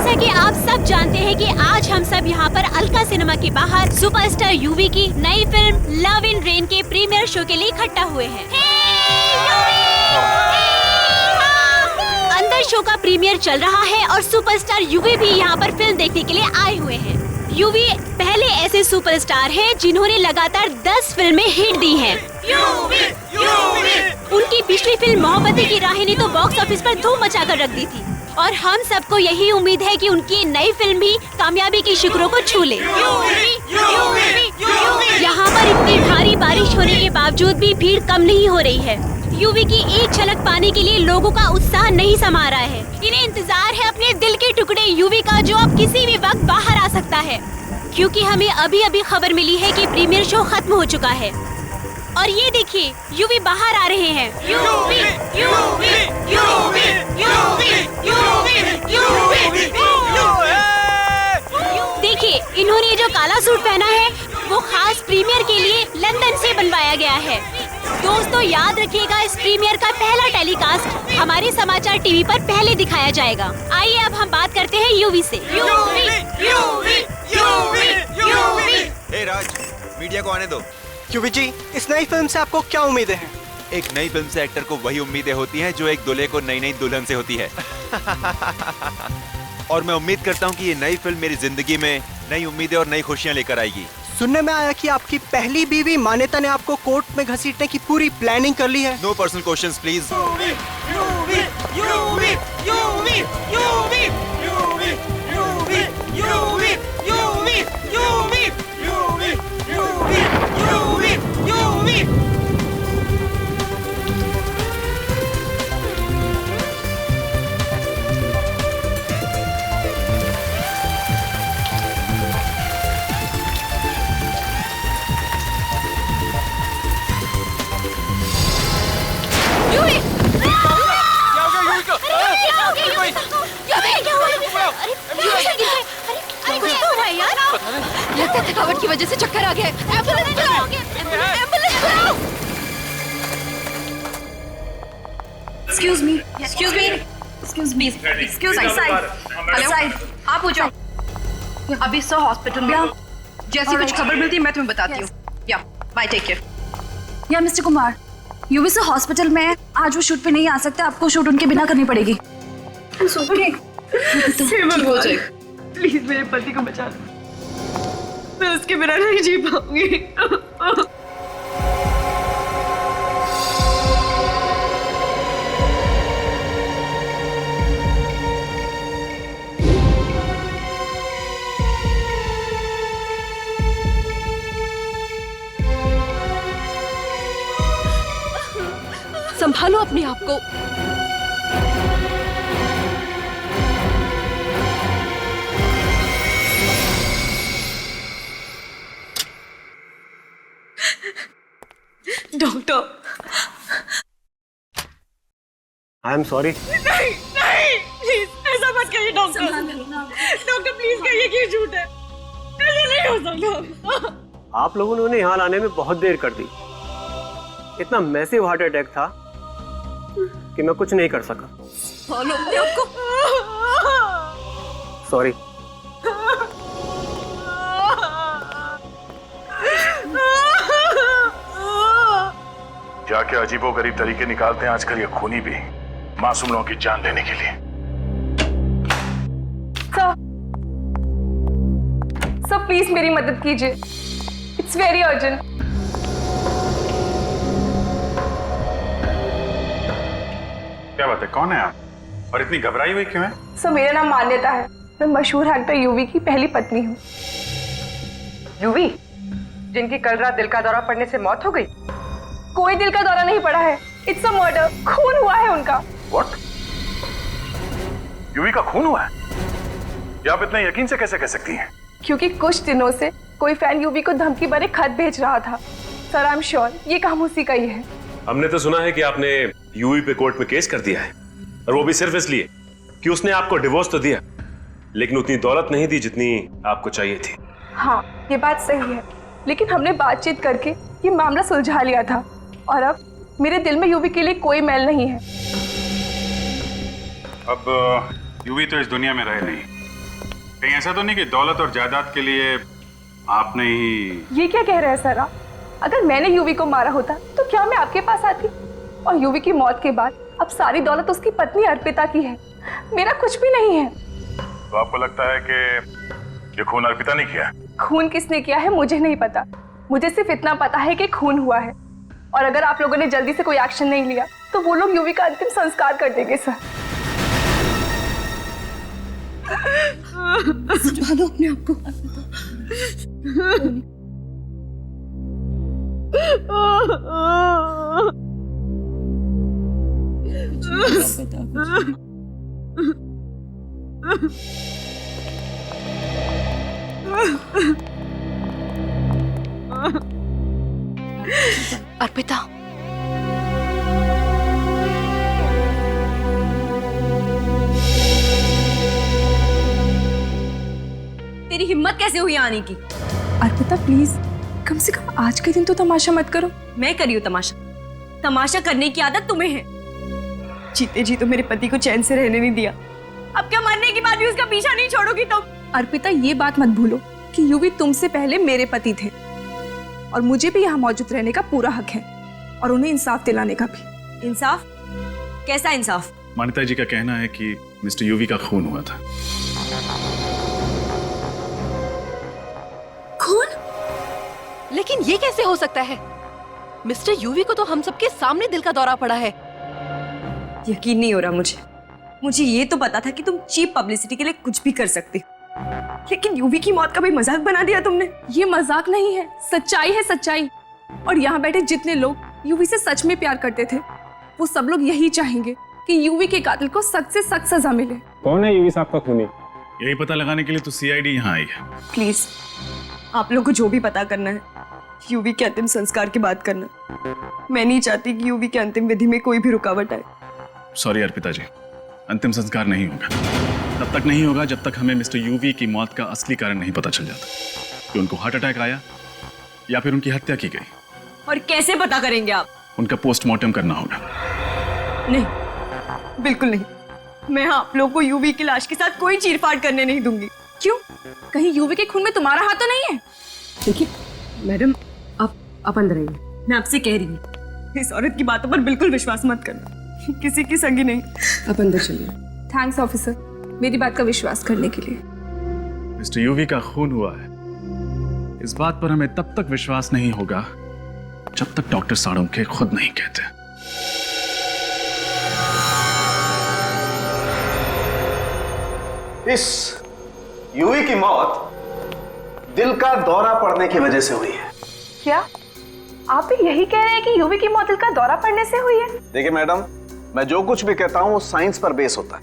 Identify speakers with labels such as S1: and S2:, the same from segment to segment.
S1: जैसा कि आप सब जानते हैं कि आज हम सब यहाँ पर अलका सिनेमा के बाहर सुपरस्टार यूवी की नई फिल्म लव इन रेन के प्रीमियर शो के लिए इकट्ठा हुए हैं। अंदर शो का प्रीमियर चल रहा है और सुपरस्टार यूवी भी यहाँ पर फिल्म देखने के लिए आए हुए हैं। यूवी पहले ऐसे सुपरस्टार हैं जिन्होंने लगातार 10 फिल्में हिट दी हैं। उनकी पिछली फिल्म मोहब्बतें की राहें ने तो बॉक्स ऑफिस पर धूम मचाकर रख दी थी और हम सबको यही उम्मीद है कि उनकी नई फिल्म भी कामयाबी की शिखरों को छू ले। यहाँ पर इतनी भारी बारिश होने के बावजूद भी भीड़ कम नहीं हो रही है। यूवी की एक झलक पाने के लिए लोगों का उत्साह नहीं समा रहा है। इन्हें इंतजार है अपने दिल के टुकड़े यूवी का, जो अब किसी भी वक्त बाहर आ सकता है, क्योंकि हमें अभी अभी खबर मिली है कि प्रीमियर शो खत्म हो चुका है। और ये देखिए, यूवी बाहर आ रहे हैं। UV, UV, UV, UV, UV, UV, देखिए, इन्होंने जो काला सूट पहना है वो खास प्रीमियर के लिए लंदन से बनवाया गया है। दोस्तों, याद रखिएगा, इस प्रीमियर का पहला टेलीकास्ट हमारे समाचार टीवी पर पहले दिखाया जाएगा। आइए अब हम बात करते हैं यूवी से। UV, UV, UV, UV.
S2: Hey Raj, media को आने दो।
S3: यूवी जी, इस नई फिल्म से आपको क्या उम्मीदें हैं?
S2: एक नई फिल्म से एक्टर को वही उम्मीदें होती हैं जो एक दूल्हे को नई नई दुल्हन से होती है। और मैं उम्मीद करता हूँ कि ये नई फिल्म मेरी जिंदगी में नई उम्मीदें और नई खुशियाँ लेकर आएगी।
S3: सुनने में आया कि आपकी पहली बीवी मान्यता ने आपको कोर्ट में घसीटने की पूरी प्लानिंग कर ली है।
S2: No personal questions please.
S1: लगता है थकावट की वजह से चक्कर आ गया। एम्बुलेंस बुलाओ, एम्बुलेंस बुलाओ।
S4: Excuse me, excuse me, excuse me, excuse me, side, side, हाँ पूछो। अभी सो हॉस्पिटल में, जैसी कुछ खबर मिलती है मैं तुम्हें बताती हूँ। या, बाय, टेक केयर।
S5: या मिस्टर कुमार, यूवी से हॉस्पिटल में आज वो शूट पे नहीं आ सकते, आपको शूट उनके बिना करनी पड़ेगी।
S4: प्लीज मेरे पति को बचा लो, मैं उसके बिना नहीं जी पाऊंगी।
S1: संभालो अपने आप को।
S4: Doctor,
S6: I am sorry.
S4: नहीं नहीं, प्लीज ऐसा मत करिए डॉक्टर। डॉक्टर प्लीज कहिए कि ये झूठ है, ऐसा नहीं हो सकता।
S6: आप लोगों ने उन्हें यहाँ लाने में बहुत देर कर दी। इतना मैसिव हार्ट अटैक था कि मैं कुछ नहीं कर सका।
S4: फॉलो अपने आप को।
S6: सॉरी।
S7: क्या क्या अजीबोगरीब तरीके निकालते हैं आजकल ये खूनी भी, मासूम लोगों की जान लेने के लिए।
S4: सर प्लीज मेरी मदद कीजिए, इट्स वेरी अर्जेंट।
S7: क्या बात है, कौन है आप और इतनी घबराई हुई क्यों है?
S4: सर मेरा नाम मान्यता है, मैं मशहूर एक्टर यूवी की पहली पत्नी हूँ।
S8: यूवी, जिनकी कल रात दिल का दौरा पड़ने से मौत हो गई?
S4: कोई दिल का दौरा नहीं पड़ा है, इट्स अ मर्डर, खून हुआ है उनका।
S7: व्हाट? यूवी का खून हुआ है? ये आप इतना यकीन से कैसे कह सकती हैं?
S4: क्योंकि कुछ दिनों से कोई फैन यूवी को धमकी भरे खत भेज रहा था। सर आई एम श्योर ये काम उसी का ही है।
S9: हमने तो सुना है कि आपने यूवी पे कोर्ट में केस कर दिया है, और वो भी सिर्फ इसलिए कि उसने आपको डिवोर्स तो दिया, लेकिन उतनी दौलत नहीं दी जितनी आपको चाहिए थी।
S4: हाँ ये बात सही है, लेकिन हमने बातचीत करके ये मामला सुलझा लिया था और अब मेरे दिल में यूवी के लिए कोई मैल नहीं है।
S7: अब यूवी तो इस दुनिया में रहे नहीं, कहीं ऐसा तो नहीं कि दौलत और जायदाद के लिए आपने ही...
S10: ये क्या कह रहे हैं सर आप? अगर मैंने यूवी को मारा होता तो क्या मैं आपके पास आती? और यूवी की मौत के बाद अब सारी दौलत उसकी पत्नी अर्पिता की है, मेरा कुछ भी नहीं है।
S7: तो आपको लगता है कि ये खून अर्पिता ने किया?
S10: खून किसने किया है मुझे नहीं पता, मुझे सिर्फ इतना पता है कि खून हुआ है। और अगर आप लोगों ने जल्दी से कोई एक्शन नहीं लिया तो वो लोग यूवी का अंतिम संस्कार कर देंगे सर।
S5: समझा दो अपने आप को।
S4: अर्पिता, तेरी हिम्मत कैसे हुई आने की?
S10: अर्पिता प्लीज, कम से कम आज के दिन तो तमाशा मत करो।
S4: मैं करी हूँ तमाशा? तमाशा करने की आदत तुम्हें है। जीते जी तो मेरे पति को चैन से रहने नहीं दिया, अब क्या मरने के बाद भी उसका पीछा नहीं छोड़ोगी तुम?
S10: अर्पिता ये बात मत भूलो कि यूवी तुमसे पहले मेरे पति थे और मुझे भी यहाँ मौजूद रहने का पूरा हक है और उन्हें इंसाफ दिलाने का भी।
S4: इंसाफ? कैसा इंसाफ?
S7: मान्यता जी का कहना है कि मिस्टर यूवी का खून हुआ था।
S11: खून? लेकिन ये कैसे हो सकता है? मिस्टर यूवी को तो हम सबके सामने दिल का दौरा पड़ा है।
S4: यकीन नहीं हो रहा मुझे ये तो पता था कि तुम चीप पब्लिसिटी के लिए कुछ भी कर सकती, लेकिन यूवी की मौत का भी मजाक बना दिया तुमने।
S10: ये मजाक नहीं है, सच्चाई है सच्चाई। और यहाँ बैठे जितने लोग यूवी से सच में प्यार करते थे वो सब लोग यही चाहेंगे कि यूवी के कातिल को सख्त से सख्त सजा मिले।
S6: कौन है यूवी साहब का खूनी?
S7: यही पता लगाने के लिए तो सीआईडी यहाँ आई है।
S4: प्लीज आप लोग को जो भी पता करना है यूवी के अंतिम संस्कार की बात करना। मैं नहीं चाहती कि यूवी के अंतिम विधि में कोई भी रुकावट आए।
S7: सॉरी अर्पिता जी, अंतिम संस्कार नहीं होगा। तब तक नहीं होगा जब तक हमें मिस्टर यूवी की मौत का असली कारण नहीं पता चल जाता कि उनको हार्ट अटैक आया या फिर उनकी हत्या की गई।
S4: और कैसे पता करेंगे आप?
S7: उनका पोस्टमार्टम करना होगा।
S4: नहीं, बिल्कुल नहीं। मैं आप लोगों को यूवी की लाश के साथ कोई चीरफाड़ करने नहीं दूंगी।
S10: क्यों? कहीं यूवी के खून में तुम्हारा हाथ तो नहीं है?
S4: देखिए मैडम, आप अंदर आइए। मैं आपसे कह रही हूँ इस औरत की बातों पर बिल्कुल विश्वास मत करना, किसी की संगी नहीं। आप अंदर चलिए।
S10: थैंक्स ऑफिसर, मेरी बात का विश्वास करने के लिए।
S7: मिस्टर यूवी का खून हुआ है, इस बात पर हमें तब तक विश्वास नहीं होगा जब तक डॉक्टर साळुंखे खुद नहीं कहते।
S12: इस यूवी की मौत दिल का दौरा पड़ने की वजह से हुई है।
S10: क्या आप भी यही कह रहे हैं कि यूवी की मौत दिल का दौरा पड़ने से हुई है?
S12: देखिए मैडम, मैं जो कुछ भी कहता हूँ वो साइंस पर बेस होता है।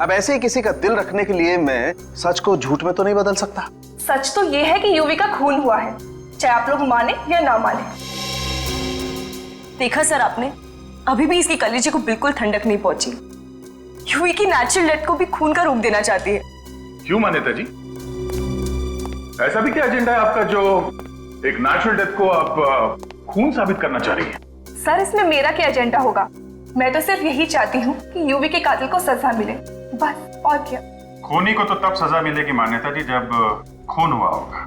S12: अब ऐसे ही किसी का दिल रखने के लिए मैं सच को झूठ में तो नहीं बदल सकता।
S10: सच तो ये है कि यूवी का खून हुआ है, चाहे आप लोग माने या ना माने।
S4: देखा सर आपने, अभी भी इसकी कलेजे को बिल्कुल ठंडक नहीं पहुंची। यूवी की नेचुरल डेथ को भी खून का रूप देना चाहती है।
S7: क्यों मान्यता जी, ऐसा भी क्या एजेंडा है आपका जो एक नेचुरल डेथ को आप खून साबित करना चाह रही है?
S10: सर इसमें मेरा क्या एजेंडा होगा? मैं तो सिर्फ यही चाहती हूँ कि यूवी के कातिल को सजा मिले, बस। और क्या?
S7: खूनी को तो तब सजा मिलेगी मान्यता जी जब खून हुआ होगा।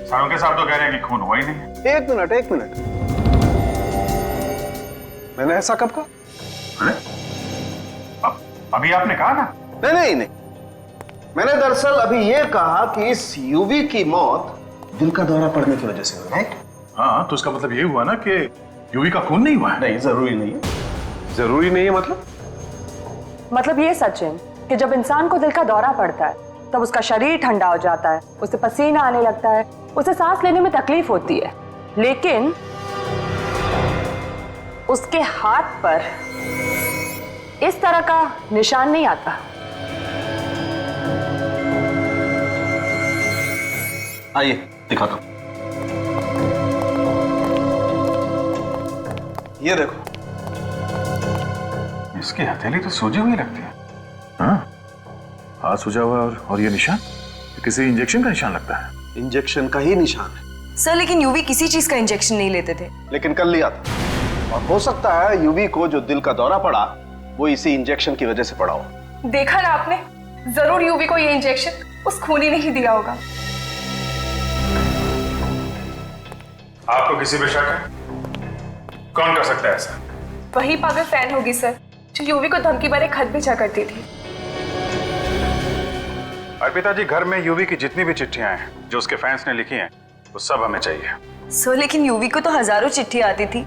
S7: साळुंखे साहब तो कह रहे हैं कि खून हुआ ही नहीं।
S12: एक मिनट, मैंने ऐसा कब कहा?
S7: अभी आपने कहा ना?
S12: नहीं, मैंने दरअसल अभी ये कहा कि इस यूवी की मौत दिल का दौरा पड़ने की वजह से हुई है।
S7: हाँ, तो उसका मतलब ये हुआ ना कि यूवी का खून नहीं हुआ है?
S12: नहीं, जरूरी नहीं है।
S6: जरूरी नहीं है
S8: मतलब ये सच है कि जब इंसान को दिल का दौरा पड़ता है तब उसका शरीर ठंडा हो जाता है, उसे पसीना आने लगता है, उसे सांस लेने में तकलीफ होती है, लेकिन उसके हाथ पर इस तरह का निशान नहीं आता।
S12: आइए दिखाता हूं। ये देखो,
S7: इसकी हथेली तो सूजी हुई लगती है। हाँ, हाथ सूजा हुआ और ये निशान किसी इंजेक्शन का निशान लगता है।
S12: इंजेक्शन का ही निशान है
S4: सर, लेकिन यूवी किसी चीज का इंजेक्शन नहीं लेते थे।
S12: लेकिन कर लिया था, और हो सकता है यूवी को जो दिल का दौरा पड़ा वो इसी इंजेक्शन की वजह से पड़ा हो।
S10: देखा ना आपने, जरूर यूवी को ये इंजेक्शन उस खूनी ने ही दिया होगा।
S7: आपको किसी पे शक है? कौन कर सकता है ऐसा?
S10: वही पागल फैन होगी सर, जो यूवी को धमकी भरे खत भेजा करती थी।
S7: अर्पिता जी, घर में यूवी की जितनी भी चिट्ठियां हैं जो उसके फैंस ने लिखी हैं, वो सब हमें चाहिए।
S8: सो लेकिन यूवी को तो हजारों चिट्ठी आती थी,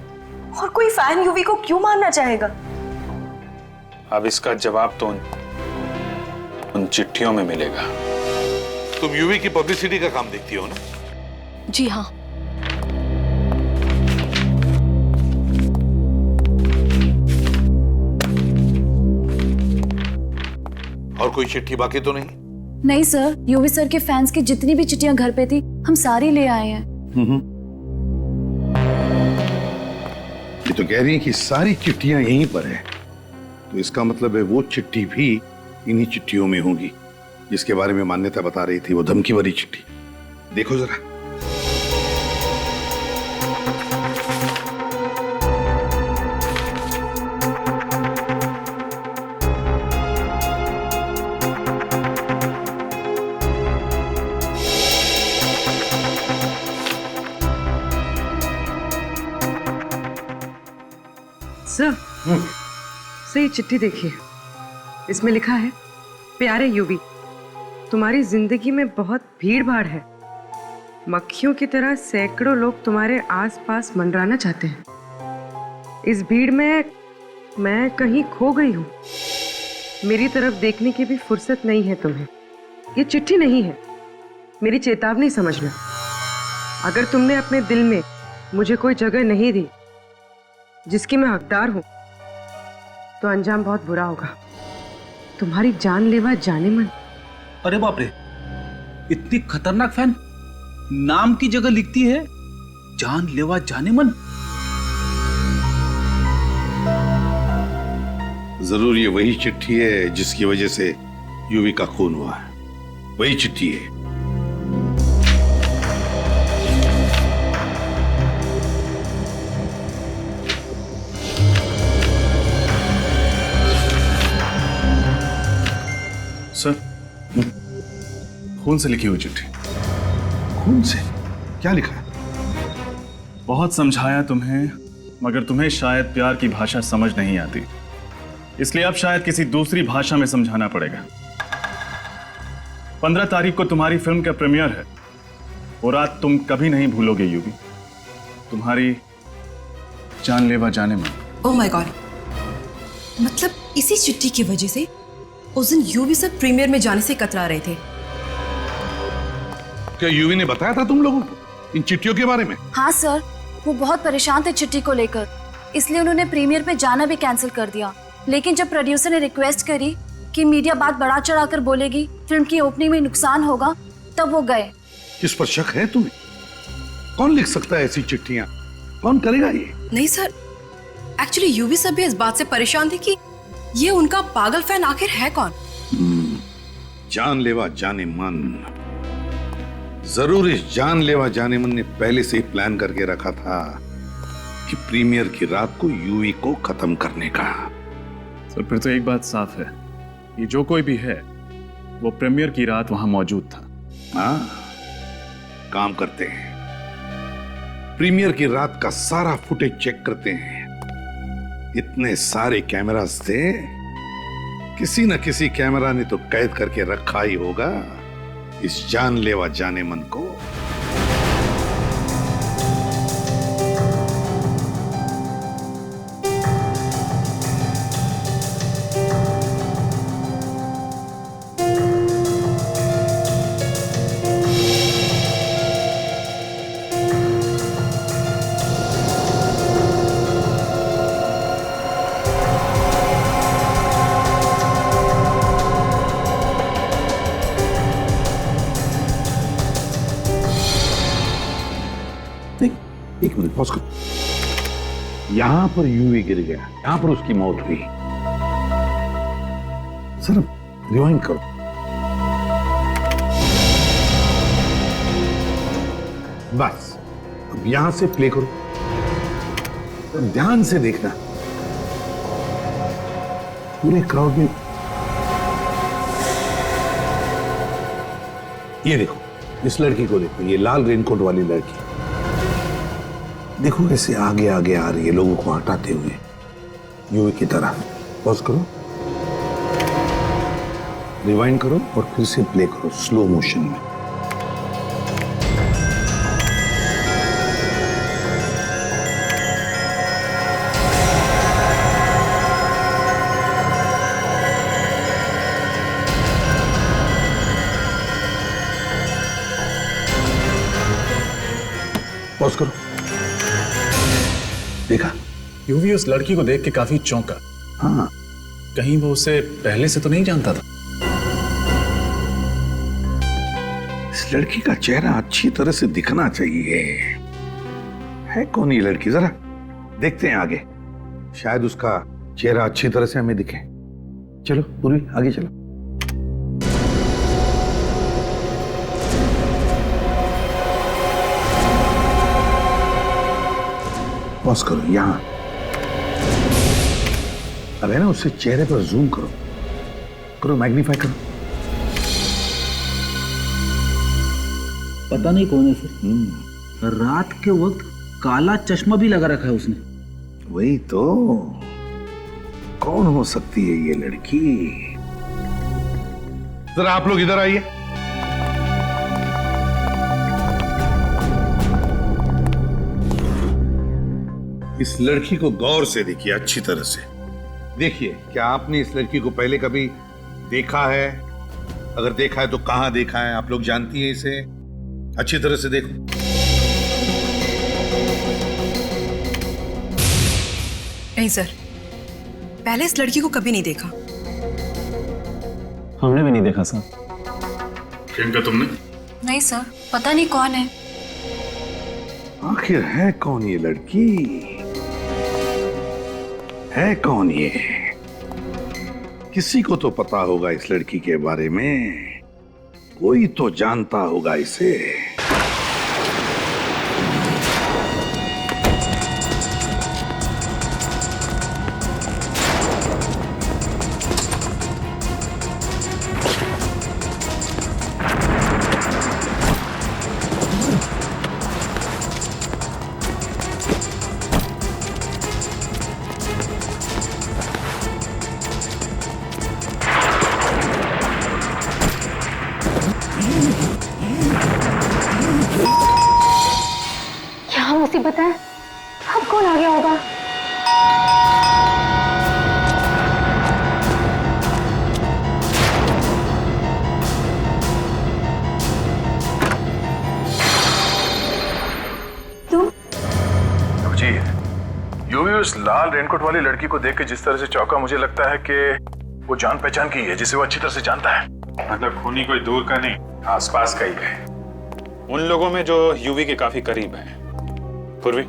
S8: और कोई फैन यूवी को क्यों मारना चाहेगा?
S7: अब इसका जवाब तो उन चिट्ठियों में मिलेगा।
S13: तुम यूवी की पब्लिसिटी का काम देखती हो ना?
S11: जी हाँ।
S13: और कोई चिट्ठी बाकी तो नहीं?
S5: नहीं सर, यूवी सर के फैंस की जितनी भी चिट्ठियां घर पे थी हम सारी ले आए हैं।
S14: ये तो कह रही है कि सारी चिट्ठियां यहीं पर है, तो इसका मतलब है वो चिट्ठी भी इन्हीं चिट्ठियों में होगी जिसके बारे में मान्यता बता रही थी, वो धमकी भरी चिट्ठी। देखो जरा।
S15: सर ये चिट्ठी देखिए, इसमें लिखा है, प्यारे यूवी, तुम्हारी जिंदगी में बहुत भीड़ भाड़ है। मक्खियों की तरह सैकड़ों लोग तुम्हारे आसपास मंडराना चाहते हैं। इस भीड़ में मैं कहीं खो गई हूँ। मेरी तरफ देखने की भी फुर्सत नहीं है तुम्हें। ये चिट्ठी नहीं है, मेरी चेतावनी समझना। अगर तुमने अपने दिल में मुझे कोई जगह नहीं दी जिसकी मैं हकदार हूं, तो अंजाम बहुत बुरा होगा। तुम्हारी जानलेवा जानेमन।
S16: अरे बाप रे, इतनी खतरनाक फैन नाम की जगह लिखती है जानलेवा जानेमन।
S14: जरूर ये वही चिट्ठी है जिसकी वजह से यूवी का खून हुआ है। वही चिट्ठी है।
S7: सर, खून से लिखी हुई चिट्ठी।
S14: खून से? क्या लिखा है?
S7: बहुत समझाया तुम्हें, मगर तुम्हें शायद प्यार की भाषा समझ नहीं आती, इसलिए अब शायद किसी दूसरी भाषा में समझाना पड़ेगा। 15 तारीख को तुम्हारी फिल्म का प्रीमियर है। वो रात तुम कभी नहीं भूलोगे यूवी, तुम्हारी जानलेवा जानेमन।
S4: ओह माय गॉड, मतलब इसी चिट्ठी की वजह से उस दिन यूवी सर प्रीमियर में जाने से कतरा रहे थे।
S14: क्या यूवी ने बताया था तुम लोगों को इन चिट्ठियों के बारे में?
S5: हाँ सर, वो बहुत परेशान थे चिट्ठी को लेकर, इसलिए उन्होंने प्रीमियर पे जाना भी कैंसिल कर दिया। लेकिन जब प्रोड्यूसर ने रिक्वेस्ट करी कि मीडिया बात बढ़ा चढ़ाकर बोलेगी, फिल्म की ओपनिंग में नुकसान होगा, तब वो गए।
S14: किस पर शक है तुम्हें? कौन लिख सकता है ऐसी चिट्ठियां? कौन करेगा ये?
S4: नहीं सर, एक्चुअली यूवी सर भी इस बात से परेशान थे कि ये उनका पागल फैन आखिर है कौन।
S14: जानलेवा जानेमन। जरूर इस जानलेवा जानेमन ने पहले से ही प्लान करके रखा था कि प्रीमियर की रात को यूवी को खत्म करने का।
S7: सर, फिर तो एक बात साफ है, ये जो कोई भी है वो प्रीमियर की रात वहां मौजूद था।
S14: हाँ, काम करते हैं, प्रीमियर की रात का सारा फुटेज चेक करते हैं। इतने सारे कैमरास थे, किसी न किसी कैमरा ने तो कैद करके रखा ही होगा इस जानलेवा जानेमन को। एक मिनट पॉज करो। यहां पर यूवी गिर गया, यहां पर उसकी मौत हुई। सर रिवाइंड करो। बस अब यहां से प्ले करो, तो ध्यान से देखना। पूरे क्राउड में ये देखो, इस लड़की को देखो, ये लाल रेनकोट वाली लड़की। देखो कैसे आगे आगे आ रही है लोगों को हटाते हुए, यूवी की तरह। पॉज करो, रिवाइंड करो और फिर से प्ले करो स्लो मोशन में। पॉज करो, देखा?
S7: यूवी उस लड़की को देख के काफी चौंका।
S14: हाँ,
S7: कहीं वो उसे पहले से तो नहीं जानता था।
S14: इस लड़की का चेहरा अच्छी तरह से दिखना चाहिए। है कौन ये लड़की, जरा देखते हैं आगे, शायद उसका चेहरा अच्छी तरह से हमें दिखे। चलो पूर्वी, आगे चलो। पॉज करो यहां। अब है ना, उससे चेहरे पर जूम करो, करो मैग्नीफाई करो।
S16: पता नहीं कौन है सर। रात के वक्त काला चश्मा भी लगा रखा है उसने।
S14: वही तो, कौन हो सकती है ये लड़की? जरा आप लोग इधर आइए। इस लड़की को गौर से देखिए, अच्छी तरह से देखिए। क्या आपने इस लड़की को पहले कभी देखा है? अगर देखा है तो कहां देखा है? आप लोग जानती हैं इसे? अच्छी तरह से देखो।
S4: नहीं सर, पहले इस लड़की को कभी नहीं देखा।
S6: हमने भी नहीं देखा सर।
S7: प्रियंका तुमने?
S5: नहीं सर, पता नहीं कौन है।
S14: आखिर है कौन ये लड़की? है कौन ये? किसी को तो पता होगा इस लड़की के बारे में, कोई तो जानता होगा इसे।
S5: मुसीबत है, अब कौन आ गया होगा? तुम?
S17: जी, यूवी उस लाल रेनकोट वाली लड़की को देख के जिस तरह से चौंका, मुझे लगता है कि वो जान पहचान की है, जिसे वो अच्छी तरह से जानता है।
S7: मतलब खूनी कोई दूर का नहीं, आसपास का ही है। उन लोगों में जो यूवी के काफी करीब है। पूर्वी,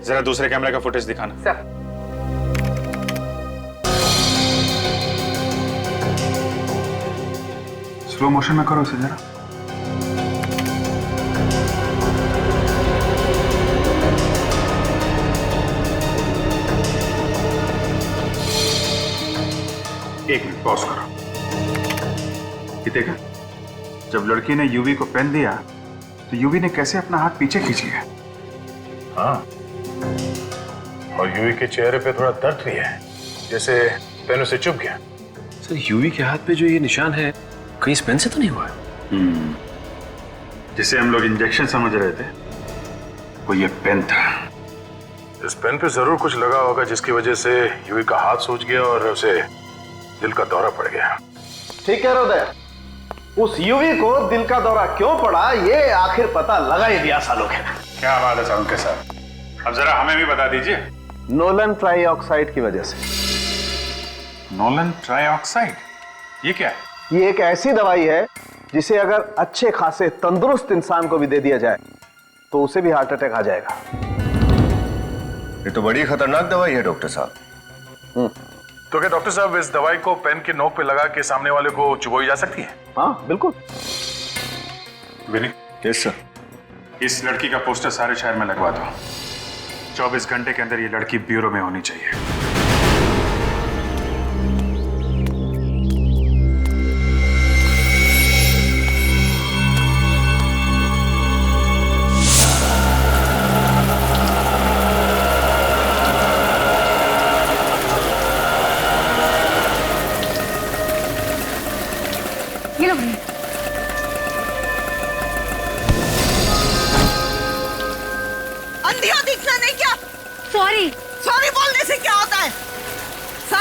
S7: जरा दूसरे कैमरे का फुटेज दिखाना।
S8: सर।
S17: स्लो मोशन में करो इसे जरा। एक मिनट पॉज करो। ये देखा, जब लड़की ने यूवी को पेन दिया तो यूवी ने कैसे अपना हाथ पीछे खींच लिया। हाँ, और यूवी के चेहरे पे थोड़ा दर्द भी है, जैसे पेन उसे चुभ गया।
S9: सर, यूवी के हाथ पे जो ये निशान है, कहीं इस पेन से तो नहीं हुआ?
S17: जिसे हम लोग इंजेक्शन समझ रहे थे, वो ये पेन था। इस पेन पे जरूर कुछ लगा होगा, जिसकी वजह से यूवी का हाथ सूज गया और उसे दिल का दौरा पड़ गया।
S12: ठीक कह रहे हो, उस यूवी को दिल का दौरा क्यों पड़ा, ये आखिर पता लगा ही दिया सालों के।
S17: क्या बात है साहब के साथ, अब जरा हमें भी बता दीजिए।
S12: नोलन ट्राइऑक्साइड की वजह से।
S17: नोलन ट्राइऑक्साइड, ये क्या है?
S12: ये एक ऐसी दवाई है जिसे अगर अच्छे खासे तंदुरुस्त इंसान को भी दे दिया जाए तो उसे भी हार्ट अटैक आ जाएगा।
S18: ये तो बड़ी खतरनाक दवाई है डॉक्टर साहब।
S17: तो क्या डॉक्टर साहब इस दवाई को पेन के नोक पे लगा के सामने वाले को चुबोई जा सकती है?
S12: हाँ बिल्कुल।
S17: विनी,
S18: यस सर।
S17: इस लड़की का पोस्टर सारे शहर में लगवा दो। 24 घंटे के अंदर ये लड़की ब्यूरो में होनी चाहिए।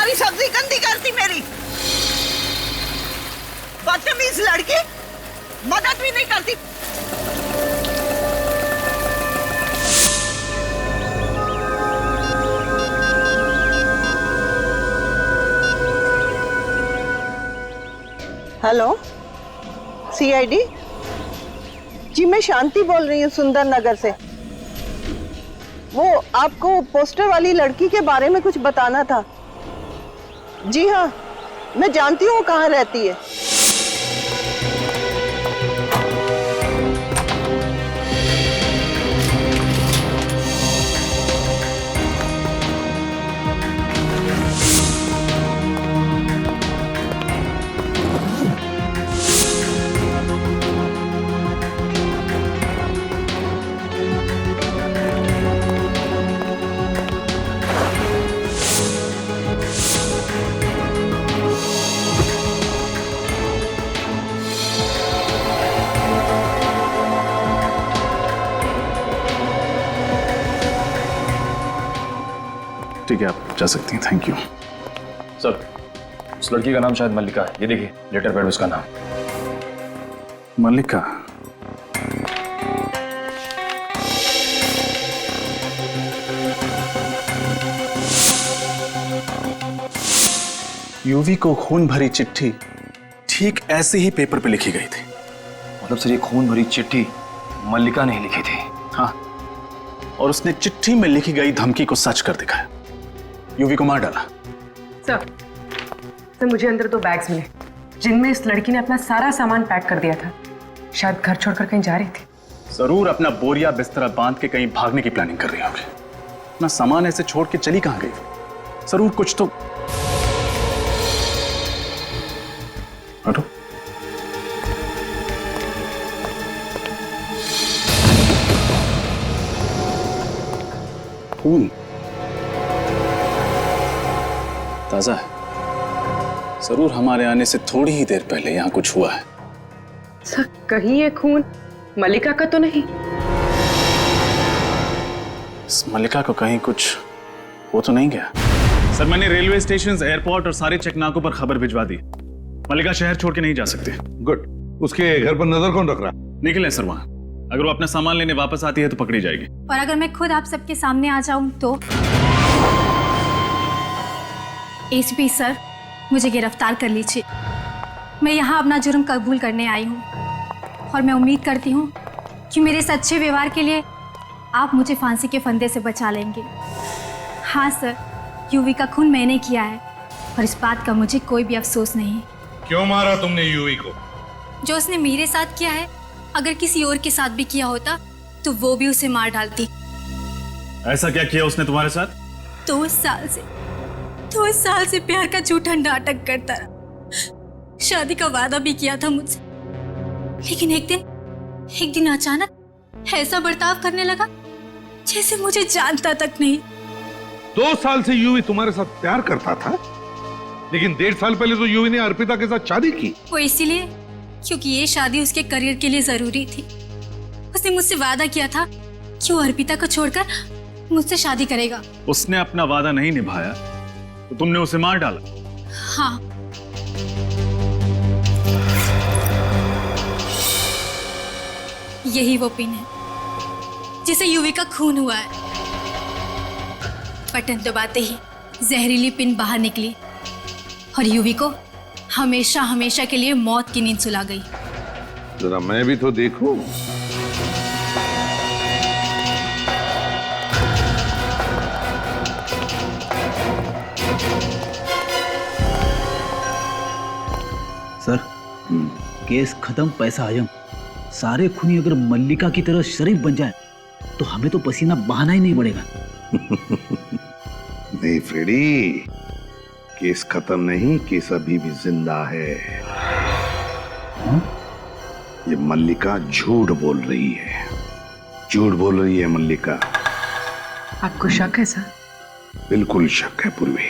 S19: सारी सब्जी गंदी करती मेरी। बदतमीज लड़की, मदद भी नहीं करती। हेलो, सीआईडी जी, मैं शांति बोल रही हूँ सुंदर नगर से। वो आपको पोस्टर वाली लड़की के बारे में कुछ बताना था। जी हाँ, मैं जानती हूँ कहाँ रहती है।
S7: ठीक है, आप जा सकती हैं। Thank you
S20: sir. उस लड़की का नाम शायद मल्लिका है। ये देखिए लेटर पैड, उसका नाम
S7: मल्लिका। यूवी को खून भरी चिट्ठी ठीक ऐसे ही पेपर पे लिखी गई थी।
S20: मतलब सर, ये खून भरी चिट्ठी मल्लिका ने लिखी थी?
S7: हाँ, और उसने चिट्ठी में लिखी गई धमकी को सच कर दिखाया, यूवी को मार डाला।
S15: सर, मुझे अंदर 2 बैग्स मिले जिनमें इस लड़की ने अपना सारा सामान पैक कर दिया था। शायद घर छोड़कर कहीं जा रही थी।
S7: जरूर अपना बोरिया बिस्तरा बांध के कहीं भागने की प्लानिंग कर रही होगी। अपना सामान ऐसे छोड़ के चली कहां गई? जरूर कुछ तो। हटो। खून ताजा है। जरूर हमारे आने से थोड़ी ही देर पहले यहाँ कुछ हुआ है।
S15: सर, कहीं ये खून मल्लिका का तो नहीं?
S7: इस मल्लिका को कहीं कुछ हो तो नहीं गया? सर, मैंने रेलवे स्टेशन, एयरपोर्ट और सारे चेकनाकों पर खबर भिजवा दी। मल्लिका शहर छोड़ के नहीं जा सकते।
S14: गुड। उसके घर पर नजर कौन रख रहा?
S7: निखिल है सर वहां। अगर वो अपना सामान लेने वापस आती है तो पकड़ी जाएगी।
S5: और अगर मैं खुद आप सबके सामने आ जाऊं तो? एसीपी सर, मुझे गिरफ्तार कर लीजिए। मैं यहाँ अपना जुर्म कबूल करने आई हूँ और मैं उम्मीद करती हूँ कि मेरे सच्चे व्यवहार के लिए आप मुझे फांसी के फंदे से बचा लेंगे। हाँ सर, यूवी का खून मैंने किया है और इस बात का मुझे कोई भी अफसोस नहीं।
S13: क्यों मारा तुमने यूवी को?
S5: जो उसने मेरे साथ किया है, अगर किसी और के साथ भी किया होता तो वो भी उसे मार डालती।
S7: ऐसा क्या किया उसने तुम्हारे साथ?
S5: 2 साल से प्यार का झूठा नाटक करता रहा। शादी का वादा भी किया था मुझसे, लेकिन एक दिन अचानक ऐसा बर्ताव करने लगा जैसे मुझे जानता तक नहीं।
S14: 2 साल से यूवी तुम्हारे साथ प्यार करता था, लेकिन 1.5 साल पहले तो यूवी ने अर्पिता के साथ शादी की।
S5: वो इसीलिए क्योंकि ये शादी उसके करियर के लिए जरूरी थी। उसने मुझसे वादा किया था कि वो अर्पिता को छोड़कर मुझसे शादी करेगा।
S7: उसने अपना वादा नहीं निभाया तो तुमने उसे मार डाला?
S5: हाँ। यही वो पिन है जिसे यूवी का खून हुआ है। बटन दबाते ही जहरीली पिन बाहर निकली और यूवी को हमेशा हमेशा के लिए मौत की नींद सुला गई।
S14: जरा मैं भी तो देखूं।
S16: सर, केस खत्म, पैसा आयम। सारे खूनी अगर मल्लिका की तरह शरीफ बन जाए तो हमें तो पसीना बहाना ही नहीं पड़ेगा।
S14: नहीं फ्रेडी, केस खत्म नहीं, केस अभी भी जिंदा है। ये मल्लिका झूठ बोल रही है, झूठ बोल रही है मल्लिका।
S15: आपको शक है सर?
S14: बिल्कुल शक है पूर्वी।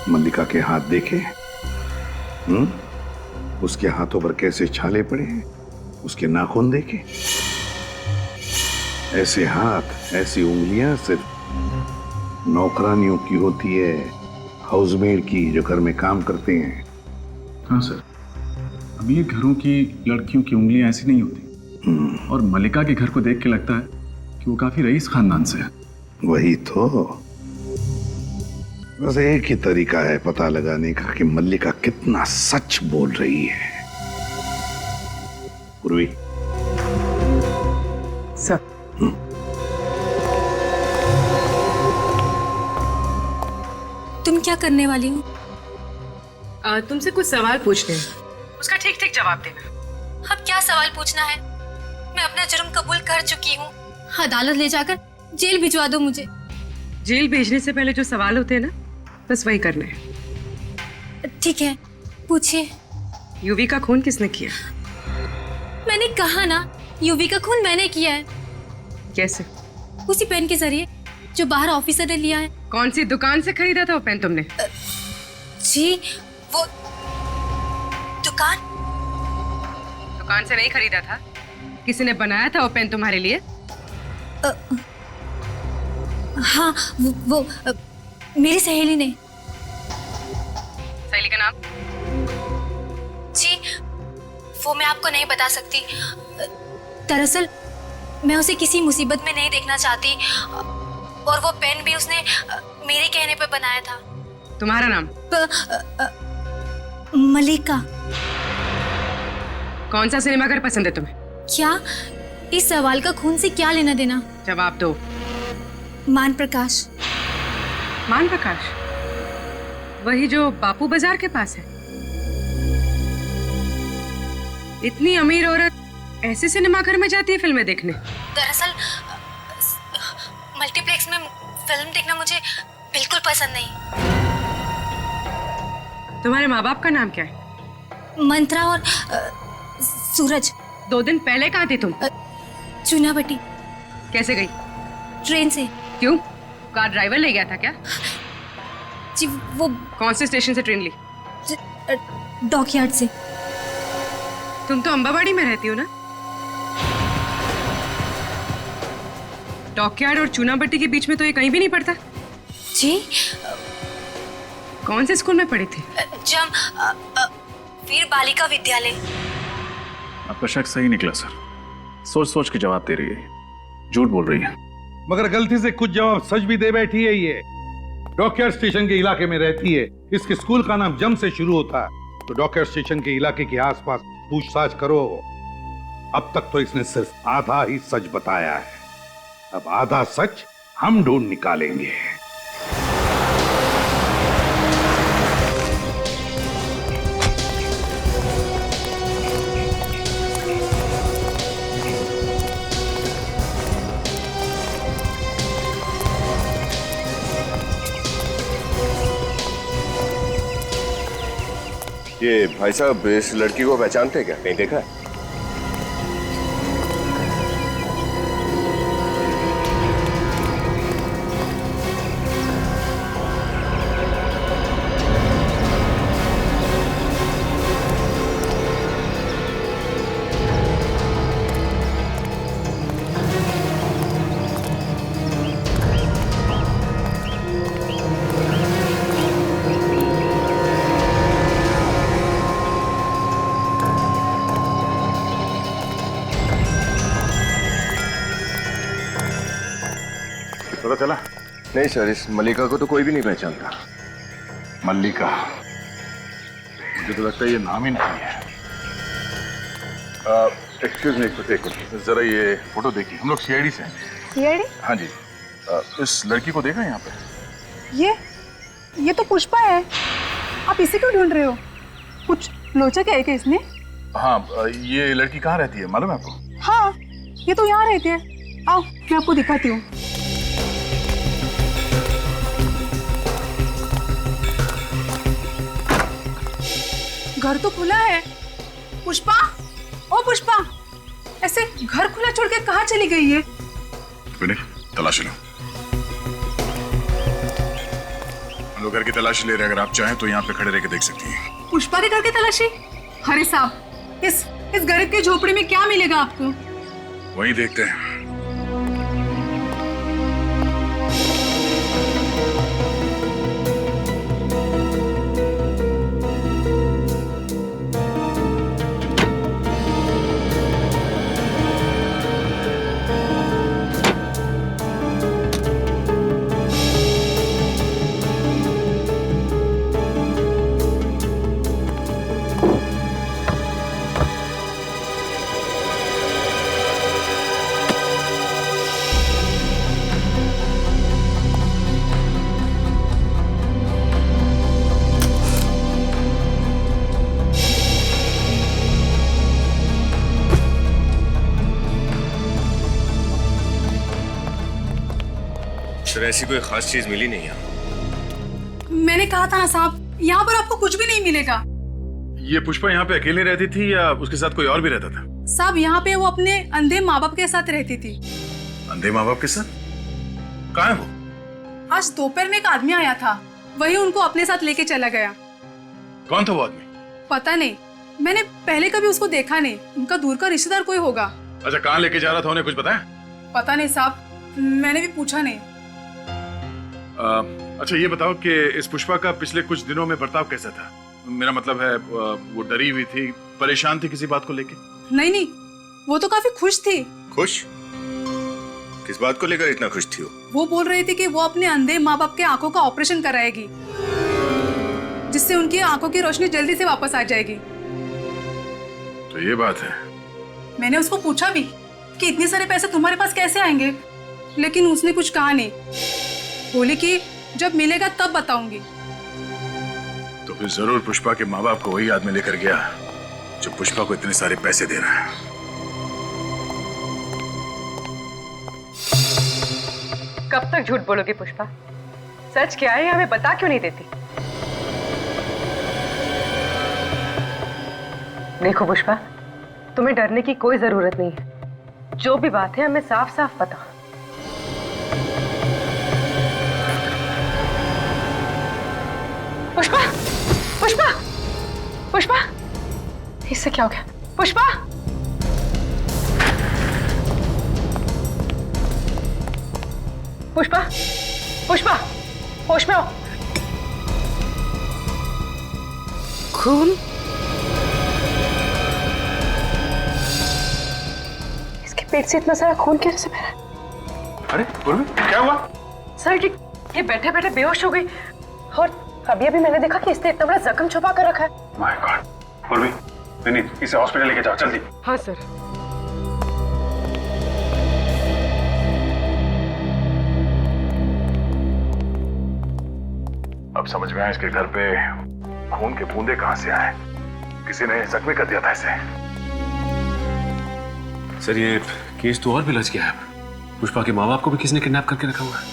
S14: मल्लिका के हाथ देखे? उसके हाथों पर कैसे छाले पड़े हैं, उसके नाखून देखे? ऐसे हाथ, ऐसी उंगलियां सिर्फ नौकरानियों की होती है, हाउसमेड की जो घर में काम करते हैं।
S7: हाँ सर, अमीर घरों की लड़कियों की उंगलियां ऐसी नहीं होती। और मल्लिका के घर को देख के लगता है कि वो काफी रईस खानदान से है।
S14: वही तो, बस एक ही तरीका है पता लगाने का कि मल्लिका कितना सच बोल रही है। पूर्वी
S15: सर,
S5: तुम क्या करने वाली हो?
S15: तुमसे कुछ सवाल पूछने हैं, उसका ठीक ठीक जवाब देना।
S5: अब क्या सवाल पूछना है? मैं अपना जुर्म कबूल कर चुकी हूँ। अदालत ले जाकर जेल भिजवा दो मुझे।
S15: जेल भेजने से पहले जो सवाल होते हैं ना, बस वही करना है।
S5: ठीक है, पूछिए।
S15: यूवी का खून किसने किया?
S5: मैंने कहा ना, यूवी का खून मैंने किया है।
S15: कैसे?
S5: उसी पेन के जरिए जो बाहर ऑफिसर ने लिया है।
S15: कौन सी दुकान से खरीदा था वो पेन तुमने?
S5: जी, वो
S15: दुकान से नहीं खरीदा था, किसी ने बनाया था वो पेन तुम्हारे लिए?
S5: हाँ, वो मेरी सहेली ने।
S15: सहेली का नाम?
S5: जी, वो मैं आपको नहीं बता सकती। दरअसल मैं उसे किसी मुसीबत में नहीं देखना चाहती, और वो पेन भी उसने मेरे कहने पे बनाया था।
S15: तुम्हारा नाम?
S5: मल्लिका।
S15: कौन सा सिनेमाघर पसंद है तुम्हें?
S5: क्या? इस सवाल का खून से क्या लेना देना?
S15: जवाब दो।
S5: मान प्रकाश।
S15: मान प्रकाश? वही जो बापू बाजार के पास है? इतनी अमीर औरत ऐसे सिनेमाघर में जाती है फिल्में देखने?
S5: दरअसल मल्टीप्लेक्स में फिल्म देखना मुझे बिल्कुल पसंद नहीं।
S15: तुम्हारे माँ बाप का नाम क्या है?
S5: मंत्रा और सूरज।
S15: 2 दिन पहले कहाँ थी तुम?
S5: चुनाभट्टी।
S15: कैसे गई?
S5: ट्रेन से।
S15: क्यों? कार ड्राइवर ले गया था क्या?
S5: जी, वो।
S15: कौन से स्टेशन से ट्रेन ली?
S5: डॉकयार्ड से।
S15: तुम तो अंबाबाड़ी में रहती हो ना? डॉकयार्ड और चुनाभट्टी के बीच में तो ये कहीं भी नहीं पड़ता।
S5: जी?
S15: कौन से स्कूल में पढ़ी थी?
S5: वीर बालिका विद्यालय।
S7: आपका शक सही निकला सर, सोच सोच के जवाब दे रही है, झूठ बोल रही है।
S14: मगर गलती से कुछ जवाब सच भी दे बैठी है। ये डॉकयार्ड स्टेशन के इलाके में रहती है, इसके स्कूल का नाम जम से शुरू होता है। तो डॉकयार्ड स्टेशन के इलाके के आसपास पूछताछ करो। अब तक तो इसने सिर्फ आधा ही सच बताया है, अब आधा सच हम ढूंढ निकालेंगे।
S18: ये भाई साहब इस लड़की को पहचानते क्या? कहीं देखा है?
S14: पता चला?
S18: नहीं सर, इस मल्लिका को तो कोई भी नहीं पहचानता।
S14: मल्लिका? मुझे तो लगता है ये नाम ही नहीं है।
S17: एक्सक्यूज मी, एक मिनट जरा ये फोटो देखिए। हम लोग सीआईडी से हैं।
S10: सीआईडी?
S17: हाँ जी। इस लड़की को देखा यहाँ पे?
S10: ये तो पुष्पा है। आप इसे क्यों ढूंढ रहे हो? कुछ लोचा क्या है क्या इसने?
S17: हाँ, ये लड़की कहाँ रहती है मालूम है आपको?
S10: हाँ, ये तो यहाँ रहती है। आओ मैं आपको दिखाती हूँ। घर तो खुला है। पुष्पा, ओ पुष्पा, ऐसे घर खुला छोड़ के कहाँ चली गई है?
S7: तलाशी लो। हम लोग घर की तलाशी ले रहे हैं, अगर आप चाहें तो यहाँ पे खड़े रह के देख सकती हैं।
S10: पुष्पा के घर की तलाशी? अरे साहब, इस गरीब की झोपड़ी में क्या मिलेगा आपको?
S7: वही देखते हैं।
S9: सर ऐसी कोई खास चीज मिली नहीं यहाँ।
S10: मैंने कहा था ना साहब, यहाँ पर आपको कुछ भी नहीं मिलेगा।
S7: ये पुष्पा यहाँ पे अकेले रहती थी या उसके साथ कोई और भी रहता था?
S10: साहब यहाँ पे वो अपने अंधे माँ बाप के साथ रहती थी।
S7: अंधे माँ बाप के साथ? कहाँ है वो?
S10: आज दोपहर में एक आदमी आया था, वही उनको अपने साथ लेके चला गया।
S7: कौन था वो आदमी?
S10: पता नहीं, मैंने पहले कभी उसको देखा नहीं। उनका दूर का रिश्तेदार कोई होगा।
S7: अच्छा, कहाँ लेके जा रहा था, उन्हें कुछ बताया?
S10: पता नहीं साहब, मैंने भी पूछा नहीं।
S7: अच्छा ये बताओ कि इस पुष्पा का पिछले कुछ दिनों में बर्ताव कैसा था? मेरा मतलब है वो डरी हुई थी, परेशान थी किसी बात को लेके?
S10: नहीं, वो तो काफी खुश थी।
S9: खुश? किस बात को लेकर इतना खुश थी
S10: वो बोल रही थी कि वो अपने अंधे माँ बाप के आंखों का ऑपरेशन कराएगी, जिससे उनकी आंखों की रोशनी जल्दी से वापस आ जाएगी।
S7: तो ये बात है।
S10: मैंने उसको पूछा भी कि इतने सारे पैसे तुम्हारे पास कैसे आएंगे, लेकिन उसने कुछ कहा नहीं। बोली कि जब मिलेगा तब बताऊंगी।
S7: तो फिर जरूर पुष्पा के माँ बाप को वही आदमी लेकर गया जो पुष्पा को इतने सारे पैसे दे रहा है।
S8: कब तक झूठ बोलोगी पुष्पा? सच क्या है हमें बता क्यों नहीं देती? देखो पुष्पा, तुम्हें डरने की कोई जरूरत नहीं है। जो भी बात है हमें साफ साफ पता। पुष्पा, पुष्पा, पुष्पा, इससे क्या हो गया? पुष्पा, पुष्पा, पुष्पा, होश में हो।
S15: खून?
S8: इसके पेट से इतना सारा खून कैसे बह रहा है?
S7: अरे पूर्वी, क्या हुआ?
S8: सर ये बैठे बैठे बेहोश हो गई और अभी अभी मैंने देखा कि इसने इतना बड़ा जख्म छुपा कर रखा है।
S7: My God. पूर्वी, नहीं, इसे हॉस्पिटल लेके जाओ जल्दी।
S8: हाँ सर।
S7: अब समझ में आया इसके घर पे खून के बूंदे कहां से आए। किसी ने जख्मी कर दिया था इसे।
S9: सर ये केस तो और भी लच गया है। पुष्पा के माँ बाप को भी किसी ने किडनैप करके रखा हुआ है।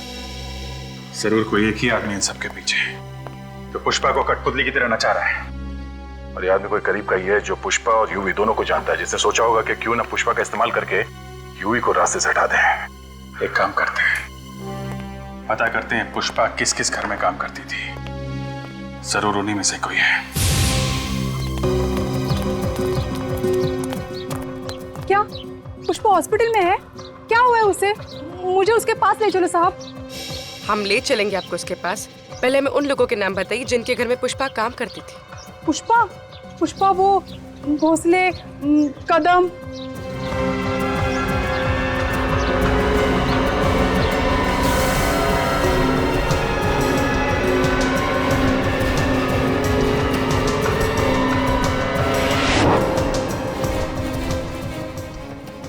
S7: जरूर कोई एक ही आदमी इन सबके पीछे तो पुष्पा को कठपुतली की तरह नचा रहा है। और ये आदमी कोई करीब का ही है जो पुष्पा और यूवी दोनों को जानता है, जिसने सोचा होगा कि क्यों ना पुष्पा का इस्तेमाल करके यूवी को रास्ते से हटा दें। एक काम करते हैं, पता करते हैं पुष्पा किस किस घर में काम करती थी। जरूर उन्हीं में से कोई है।
S10: क्या पुष्पा हॉस्पिटल में है? क्या हुआ है उसे? मुझे उसके पास ले चलो साहब।
S15: हम ले चलेंगे आपको उसके पास। पहले हमें उन लोगों के नाम बताइए जिनके घर में पुष्पा काम करती थी।
S10: पुष्पा? पुष्पा वो भोसले, कदम।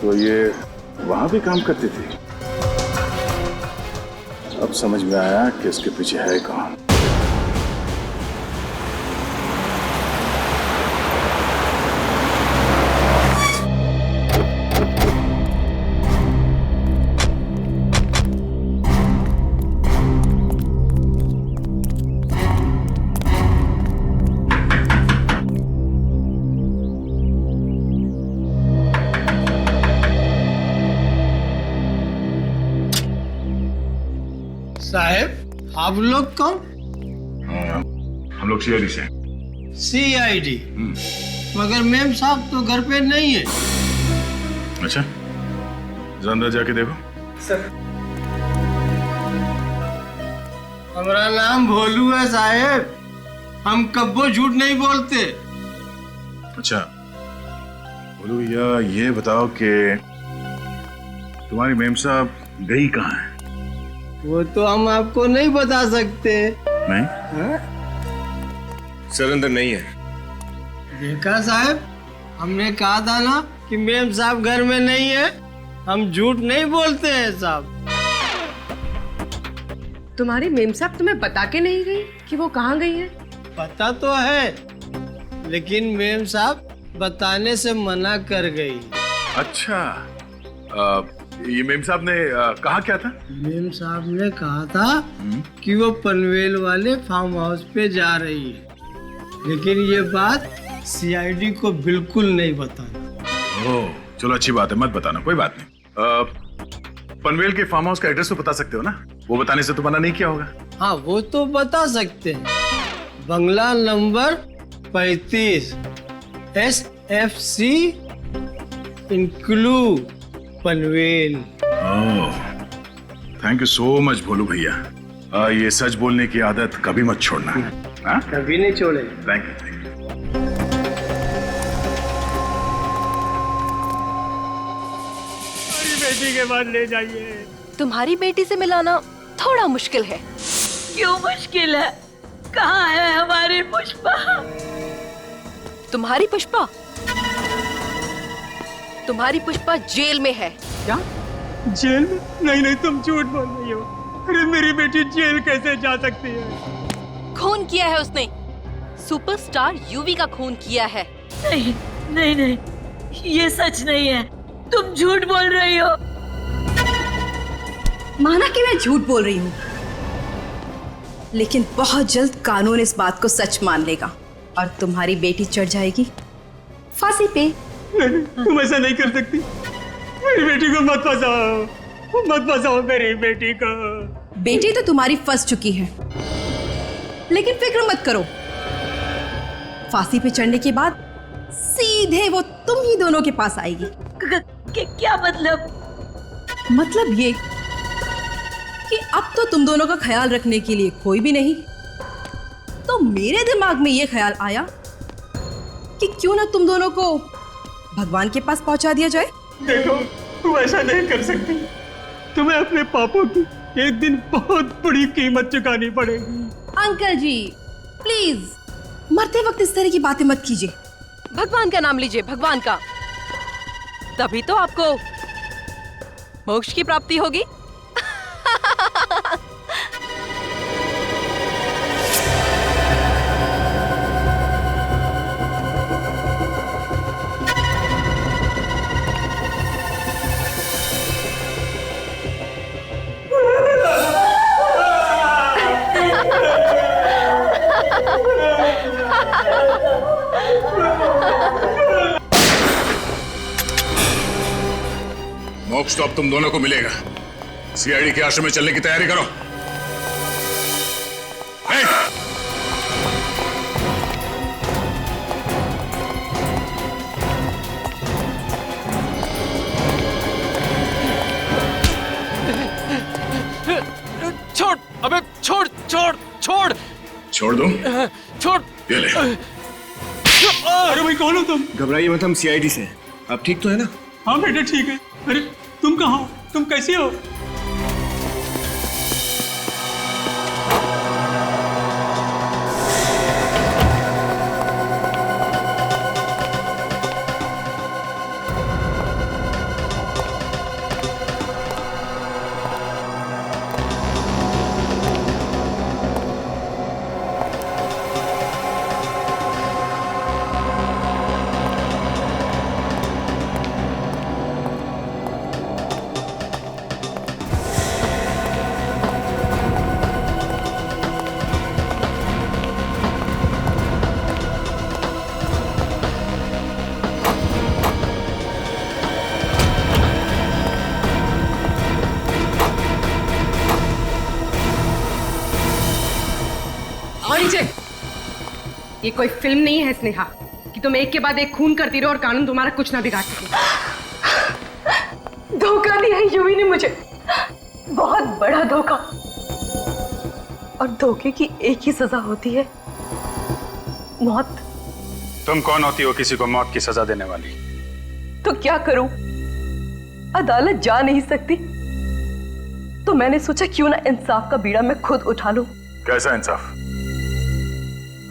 S7: तो ये वहां भी काम करती थी। अब समझ में आया कि इसके पीछे है कौन।
S3: साहब, आप लोग कौन?
S7: हम लोग सीआईडी से।
S3: सीआईडी? मगर मैम साहब तो घर पे नहीं है।
S7: अच्छा, अंदर जाके देखो।
S3: सर, हमारा नाम भोलू है साहब। हम कब्बो झूठ नहीं बोलते।
S7: अच्छा बोलो भैया, ये बताओ कि तुम्हारी मेम साहब गई कहाँ है?
S3: वो तो हम आपको नहीं बता सकते।
S7: नहीं?
S3: हाँ?
S9: सर अंदर नहीं है।
S3: देखा साहब, हमने कहा था ना कि मेम साहब घर में नहीं है। हम झूठ नहीं बोलते हैं साहब।
S15: तुम्हारी मेम साहब तुम्हें बता के नहीं गई कि वो कहाँ गई है?
S3: पता तो है, लेकिन मेम साहब बताने से मना कर गई।
S7: अच्छा, ये मेम साहब ने कहा क्या था?
S3: मेम साहब ने कहा था कि वो पनवेल वाले फार्म हाउस पे जा रही है, लेकिन ये बात सीआईडी को बिल्कुल नहीं बताना।
S7: ओह, चलो अच्छी बात है, मत बताना, कोई बात नहीं। पनवेल के फार्म हाउस का एड्रेस तो बता सकते हो ना? वो बताने से तो मना नहीं किया होगा।
S3: हाँ, वो तो बता सकते हैं। बंगला नंबर 35 SFC इंक्लू Panvel.
S7: Thank you so much Bholu भैया। ये सच बोलने की आदत कभी मत छोड़ना। हाँ?
S3: कभी नहीं छोड़े।
S7: Thank you.
S3: बेटी के बाद ले जाइए।
S11: तुम्हारी बेटी से मिलाना थोड़ा मुश्किल है।
S1: क्यों मुश्किल है? कहाँ है हमारी पुष्पा?
S11: तुम्हारी पुष्पा? तुम्हारी पुष्पा जेल में है।
S3: क्या? जेल में? नहीं नहीं, तुम झूठ बोल रही हो। अरे मेरी बेटी जेल कैसे जा सकती है?
S11: खून किया है उसने। सुपरस्टार यूवी का खून किया है।
S1: नहीं नहीं नहीं, ये सच नहीं है। तुम झूठ बोल रही हो।
S4: माना कि मैं झूठ बोल रही हूँ, लेकिन बहुत जल्द कानून इस बात को सच मान लेगा और तुम्हारी बेटी चढ़ जाएगी फांसी पे।
S3: नहीं, तुम ऐसा नहीं कर सकती। मेरी बेटी को मत फंसाओ, मत फंसाओ मेरी बेटी को।
S4: बेटी तो तुम्हारी फंस चुकी है, लेकिन फिक्र मत करो, फांसी पे चढ़ने के बाद सीधे वो तुम ही दोनों के पास आएगी।
S1: क्या मतलब?
S4: मतलब ये कि अब तो तुम दोनों का ख्याल रखने के लिए कोई भी नहीं। तो मेरे दिमाग में ये ख्याल आया कि क्यों ना तुम दोनों को भगवान के पास पहुंचा दिया जाए।
S3: देखो, तुम ऐसा नहीं कर सकती। तुम्हें अपने पापों की एक दिन बहुत बड़ी कीमत चुकानी पड़ेगी।
S4: अंकल जी प्लीज, मरते वक्त इस तरह की बातें मत कीजिए।
S11: भगवान का नाम लीजिए, भगवान का। तभी तो आपको मोक्ष की प्राप्ति होगी।
S7: मोक्ष तो अब तुम दोनों को मिलेगा। सीआईडी के आश्रम में चलने की तैयारी करो।
S20: छोड़, अबे छोड़ छोड़ छोड़
S7: छोड़ दो।
S20: छोड़।
S7: ये ले।
S3: अरे भाई, कौन हो तुम?
S20: घबराइए मत, हम सीआईडी से। आप ठीक तो है ना?
S3: हाँ बेटा ठीक है। अरे तुम कहाँ हो? तुम कैसे हो?
S15: ये कोई फिल्म नहीं है स्नेहा कि तुम एक के बाद एक खून करती रहो और कानून तुम्हारा कुछ ना बिगाड़ सके।
S11: धोखा दिया है यूवी ने मुझे, बहुत बड़ा धोखा। और धोखे की एक ही सजा होती है, मौत।
S17: तुम कौन होती हो किसी को मौत की सजा देने वाली?
S11: तो क्या करूं, अदालत जा नहीं सकती, तो मैंने सोचा क्यों ना इंसाफ का बीड़ा मैं खुद उठा लूं।
S17: कैसा इंसाफ?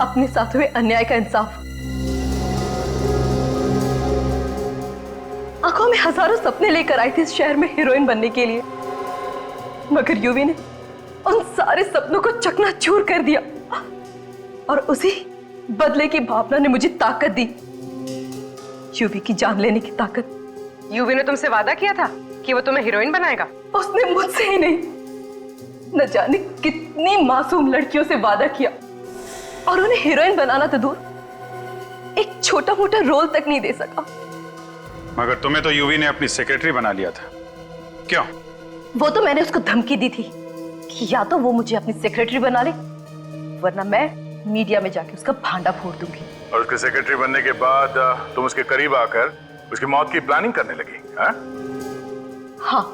S11: अपने साथ हुए अन्याय का इंसाफ। आंखों में हजारों सपने लेकर आई थी इस शहर में हीरोइन बनने के लिए, मगर यूवी ने उन सारे सपनों को चकनाचूर कर दिया और उसी बदले की भावना ने मुझे ताकत दी, यूवी की जान लेने की ताकत।
S15: यूवी ने तुमसे वादा किया था कि वो तुम्हें हीरोइन बनाएगा?
S11: उसने मुझसे ही नहीं, न जाने कितनी मासूम लड़कियों से वादा किया और उन्हें हीरोइन बनाना तो दूर, एक छोटा मोटा रोल तक नहीं दे सका।
S17: मगर तुम्हें तो यूवी ने अपनी सेक्रेटरी बना लिया था, क्यों?
S11: वो तो मैंने उसको धमकी दी थी कि या तो वो मुझे अपनी सेक्रेटरी बना ले, वरना मैं मीडिया में जाके उसका भांडा फोड़ दूंगी।
S7: और उसके सेक्रेटरी बनने के बाद तुम उसके करीब आकर उसकी मौत की प्लानिंग करने लगी, हाँ?
S11: हाँ,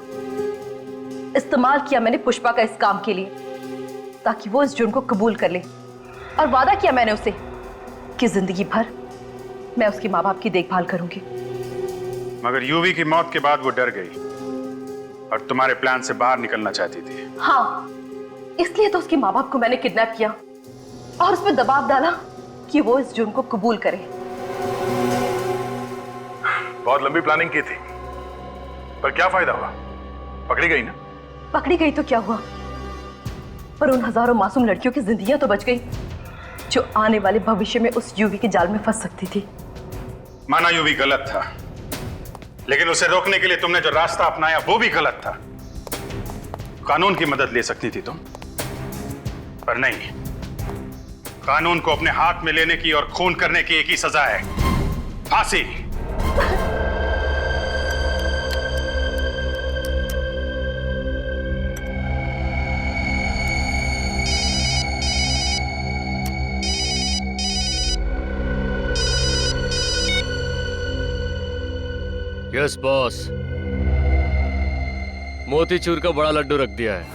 S11: इस्तेमाल किया मैंने पुष्पा का इस काम के लिए ताकि वो इस जुर्म को कबूल कर ले, और वादा किया मैंने उसे कि जिंदगी भर मैं उसके माँ बाप की देखभाल करूंगी।
S17: मगर यूवी की मौत के बाद वो डर गई और तुम्हारे प्लान से बाहर निकलना चाहती थी।
S11: हाँ, इसलिए तो उसके माँ बाप को मैंने किडनैप किया और उस पर दबाव डाला कि वो इस जुर्म को कबूल करे।
S7: बहुत लंबी प्लानिंग की थी, पर क्या फायदा हुआ? पकड़ी गई ना?
S11: पकड़ी गई तो क्या हुआ, पर उन हजारों मासूम लड़कियों की जिंदगियां तो बच गई जो आने वाले भविष्य में उस यूवी के जाल में फंस सकती थी।
S17: माना यूवी गलत था, लेकिन उसे रोकने के लिए तुमने जो रास्ता अपनाया वो भी गलत था। कानून की मदद ले सकती थी तुम, पर नहीं। कानून को अपने हाथ में लेने की और खून करने की एक ही सजा है, फांसी।
S21: यस बॉस, मोतीचूर का बड़ा लड्डू रख दिया है।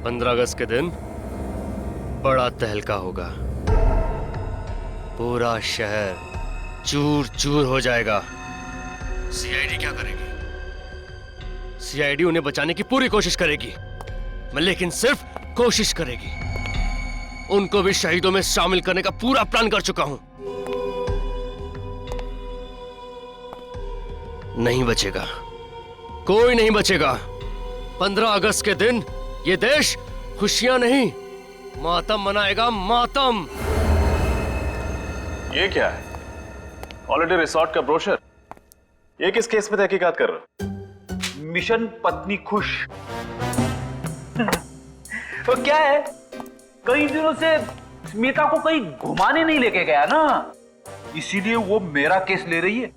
S21: 15 अगस्त के दिन बड़ा तहलका होगा, पूरा शहर चूर चूर हो जाएगा। सीआईडी क्या करेगी? सीआईडी उन्हें बचाने की पूरी कोशिश करेगी, लेकिन सिर्फ कोशिश करेगी। उनको भी शहीदों में शामिल करने का पूरा प्लान कर चुका हूं। नहीं बचेगा, कोई नहीं बचेगा। 15 अगस्त के दिन ये देश खुशियां नहीं, मातम मनाएगा, मातम।
S20: ये क्या है? हॉलिडे रिसोर्ट का ब्रोशर। ये किस केस में तहकीकात कर रहे हो?
S16: मिशन पत्नी खुश। तो क्या है, कई दिनों से स्मिता को कहीं घुमाने नहीं लेके गया ना, इसीलिए वो मेरा केस ले रही है।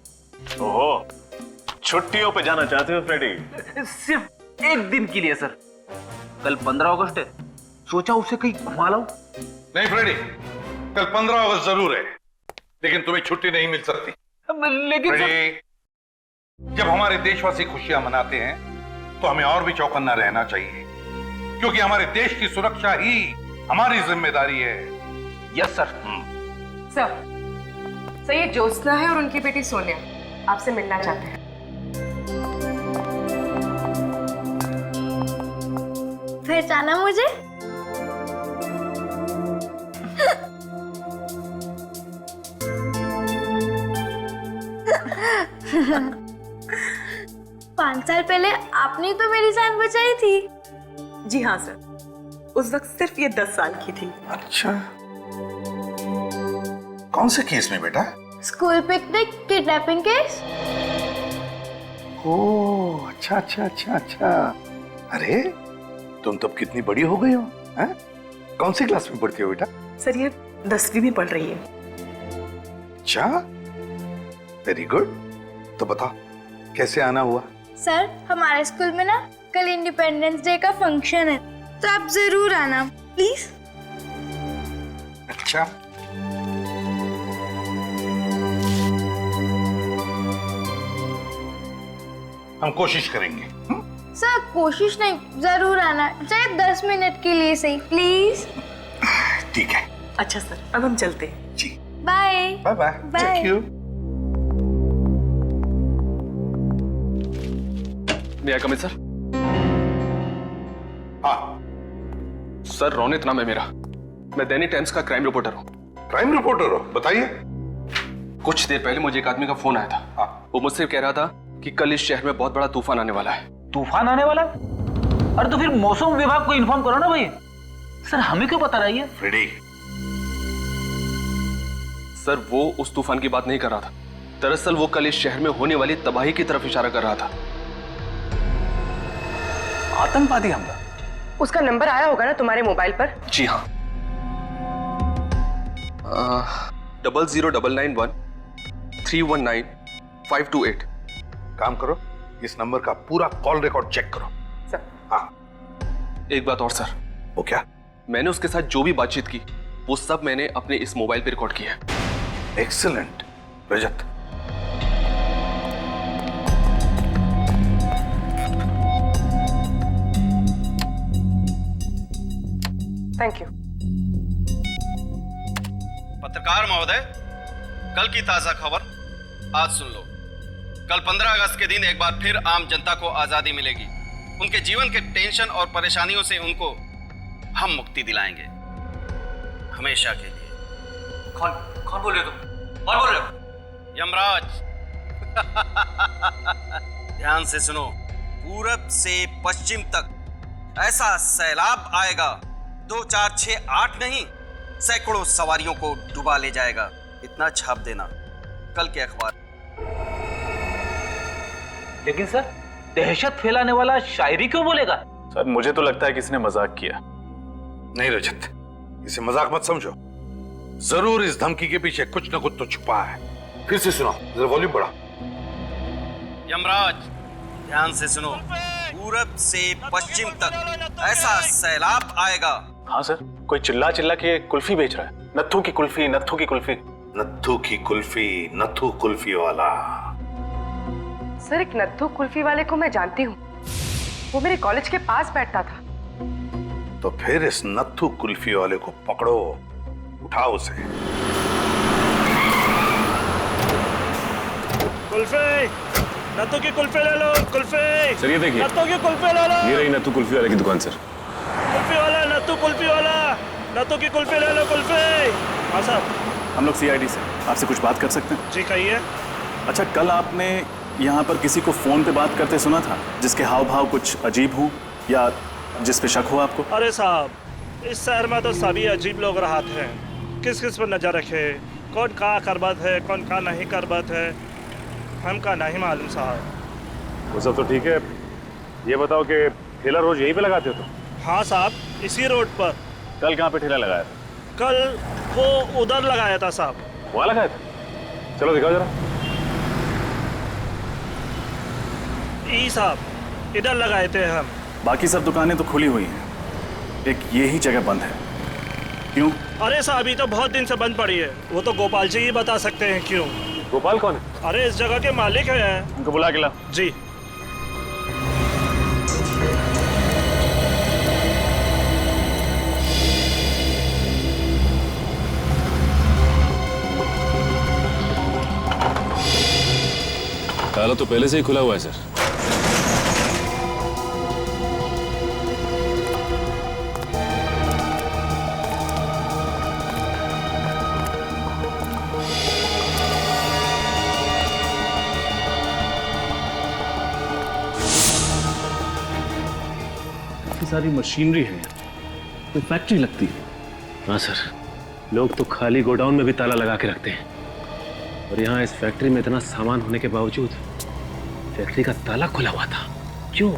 S20: ओहो, छुट्टियों पे जाना चाहते हो फ्रेडी?
S16: सिर्फ एक दिन के लिए सर। कल 15 अगस्त है, सोचा उसे कहीं घुमा लाऊं।
S14: नहीं फ्रेडी, कल 15 अगस्त जरूर है, लेकिन तुम्हें छुट्टी नहीं मिल सकती।
S16: लेकिन
S14: फ्रेडी, जब हमारे देशवासी खुशियां मनाते हैं तो हमें और भी चौकन्ना रहना चाहिए, क्योंकि हमारे देश की सुरक्षा ही हमारी जिम्मेदारी है।
S16: Yes sir.
S15: सर, ये ज्योत्सना है और उनकी बेटी सोनिया आपसे मिलना चाहते हैं।
S22: पहचाना मुझे? पांच साल पहले आपने तो मेरी जान बचाई थी।
S23: जी हाँ सर, उस वक्त सिर्फ ये 10 साल की थी।
S14: अच्छा, कौन से केस में बेटा?
S22: School picnic kidnapping case.
S14: Oh, अच्छा अच्छा अच्छा अच्छा। अरे तुम तब कितनी बड़ी हो गई हो, हैं? कौन सी क्लास में पढ़ती हो बेटा?
S23: सर ये 10वीं में पढ़ रही है।
S14: अच्छा, वेरी गुड। तो बताओ कैसे आना हुआ?
S22: सर, हमारे स्कूल में ना कल इंडिपेंडेंस डे का फंक्शन है, तो आप जरूर आना प्लीज।
S14: अच्छा, हम कोशिश करेंगे।
S22: सर कोशिश नहीं, जरूर आना, चाहे 10 मिनट के लिए सही, प्लीज।
S14: ठीक है।
S23: अच्छा सर, अब हम चलते हैं।
S14: जी,
S22: bye
S14: bye bye. Thank you.
S20: May I come in sir?
S14: हाँ
S20: सर, रोनित नाम है मेरा। मैं दैनिक टाइम्स का क्राइम रिपोर्टर हूँ।
S14: क्राइम रिपोर्टर हो? बताइए।
S20: कुछ देर पहले मुझे एक आदमी का फोन आया था। वो मुझसे कह रहा था कि कल इस शहर में बहुत बड़ा तूफान आने वाला है।
S16: तूफान आने वाला? अरे तो फिर मौसम विभाग को इन्फॉर्म करो ना भाई। सर हमें क्यों पता रही है?
S14: फ्रेडी,
S20: सर वो उस तूफान की बात नहीं कर रहा था। दरअसल वो कल इस शहर में होने वाली तबाही की तरफ इशारा कर रहा था। आतंकवादी हमला?
S15: उसका नंबर आया होगा ना तुम्हारे मोबाइल पर?
S20: जी हाँ, 00991319
S14: काम करो, इस नंबर का पूरा कॉल रिकॉर्ड चेक करो।
S15: सर।
S14: हाँ।
S20: एक बात और सर।
S14: वो क्या?
S20: मैंने उसके साथ जो भी बातचीत की वो सब मैंने अपने इस मोबाइल पे रिकॉर्ड किया है।
S14: Excellent Rajat.
S15: Thank you.
S2: पत्रकार महोदय, कल की ताजा खबर आज सुन लो। कल 15 अगस्त के दिन एक बार फिर आम जनता को आजादी मिलेगी। उनके जीवन के टेंशन और परेशानियों से उनको हम मुक्ति दिलाएंगे, हमेशा के लिए।
S20: कौन बोल रहे हो तुम? कौन बोल रहे हो?
S2: यमराज। ध्यान से सुनो, पूरब से पश्चिम तक ऐसा सैलाब आएगा, 2 4 6 8 नहीं, सैकड़ों सवारियों को डुबा ले जाएगा। इतना छाप देना कल के अखबार।
S16: लेकिन सर, दहशत फैलाने वाला शायरी क्यों बोलेगा?
S7: सर मुझे तो लगता है किसी ने मजाक किया।
S14: नहीं रजत, इसे मजाक मत समझो। जरूर इस धमकी के पीछे कुछ न कुछ तो छुपा है। फिर से सुनो, जरा वॉल्यूम बढ़ा।
S2: यमराज, ध्यान से सुनो, पूरब से पश्चिम तक ऐसा सैलाब आएगा।
S7: हाँ सर, कोई चिल्ला चिल्ला के कुल्फी बेच रहा है। नत्थू की कुल्फी, नत्थू की कुल्फी।
S14: नत्थू की कुल्फी, नत्थू कुल्फी वाला।
S15: सर, एक नत्थू कुल्फी वाले को मैं जानती हूँ, वो मेरे कॉलेज के पास बैठता था।
S14: तो फिर इस नत्थू कुल्फी वाले को पकड़ो, उठाओ उसे।
S6: कुल्फी, नत्थू की कुल्फी ले लो। कुल्फी
S9: सर ये देखिए,
S6: नत्थू की कुल्फी ले लो।
S9: ये रही नत्थू कुल्फी वाले की दुकान सर।
S6: कुल्फी वाला, नत्थू कुल्फी वाला, नत्थू की कुल्फी ले लो। कुल्फी। हाँ साहब,
S7: हम लोग CID से आपसे कुछ बात कर सकते हैं?
S6: जी कहिए।
S7: अच्छा, कल आपने यहाँ पर किसी को फोन पे बात करते सुना था जिसके हाव भाव कुछ अजीब हो या जिस पे शक हो आपको?
S6: अरे साहब, इस शहर में तो सभी अजीब लोग रहते हैं। किस किस पर नजर रखे, कौन कहाँ करबत है, कौन कहाँ नहीं करबत है, हमका नहीं मालूम साहब।
S9: वो सब तो ठीक है, ये बताओ कि ठेला रोज यहीं पे लगाते हो तुम?
S6: हाँ साहब, इसी रोड पर।
S9: कल कहाँ पे ठेला लगाया था?
S6: कल वो उधर लगाया था साहब।
S9: वहाँ लगाया था? चलो दिखाओ जरा।
S6: ई साहब, इधर लगाए थे हम।
S7: बाकी सब दुकानें तो खुली हुई हैं, एक ये ही जगह बंद है, क्यों?
S6: अरे साहब, ये तो बहुत दिन से बंद पड़ी है। वो तो गोपाल जी ही बता सकते हैं क्यों।
S9: गोपाल कौन है?
S6: अरे इस जगह के मालिक हैं।
S9: उनको बुला के ला।
S6: जी।
S9: ताला तो पहले से ही खुला हुआ है सर।
S21: सारी मशीनरी है, कोई फैक्ट्री लगती है। हाँ सर, लोग तो खाली गोडाउन में भी ताला लगा के रखते हैं, और यहाँ इस फैक्ट्री में इतना सामान होने के बावजूद फैक्ट्री का ताला खुला हुआ था। क्यों?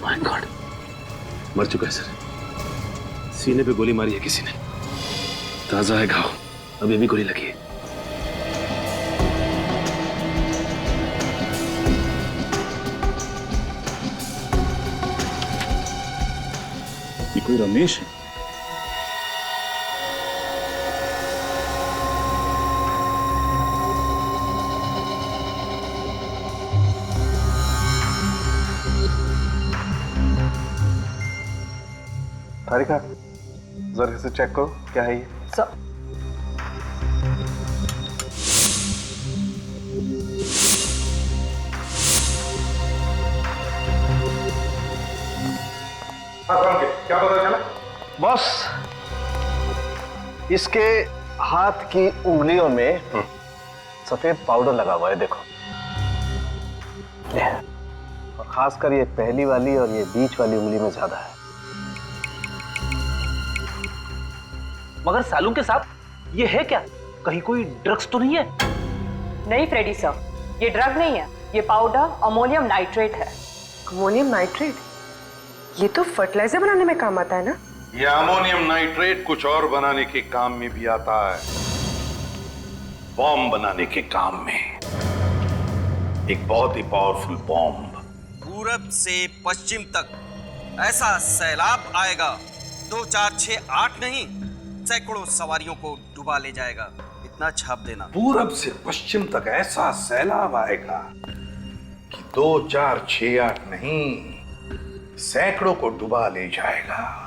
S21: माय गॉड, मर चुका है सर। सीने पे गोली मारी है किसी ने, ताजा है घाव, अभी भी गोली लगी है।
S7: ये कोई रमेश है?
S17: तारिका, जरा इसे चेक करो, क्या है ये?
S15: सर,
S17: क्या पता चला?
S2: बॉस, इसके हाथ की उंगलियों में सफेद पाउडर लगा हुआ है, देखो।
S12: और खासकर ये पहली वाली और ये बीच वाली उंगली में ज्यादा है।
S16: मगर सालू के साथ ये है क्या? कहीं कोई ड्रग्स तो नहीं है?
S8: नहीं फ्रेडी सर, ये ड्रग नहीं है, ये पाउडर अमोनियम नाइट्रेट है।
S15: Ammonium nitrate? ये तो फर्टिलाइजर बनाने में काम आता है ना?
S14: ये अमोनियम नाइट्रेट कुछ और बनाने के काम में भी आता है, बॉम्ब बनाने के काम में। एक बहुत ही पावरफुल बॉम्ब।
S2: पूरब से पश्चिम तक ऐसा सैलाब आएगा, 2 4 6 8 नहीं, सैकड़ों सवारियों को डुबा ले जाएगा। इतना छाप देना।
S14: पूरब से पश्चिम तक ऐसा सैलाब आएगा कि 2 4 6 8 नहीं, सैकड़ों को डुबा ले जाएगा।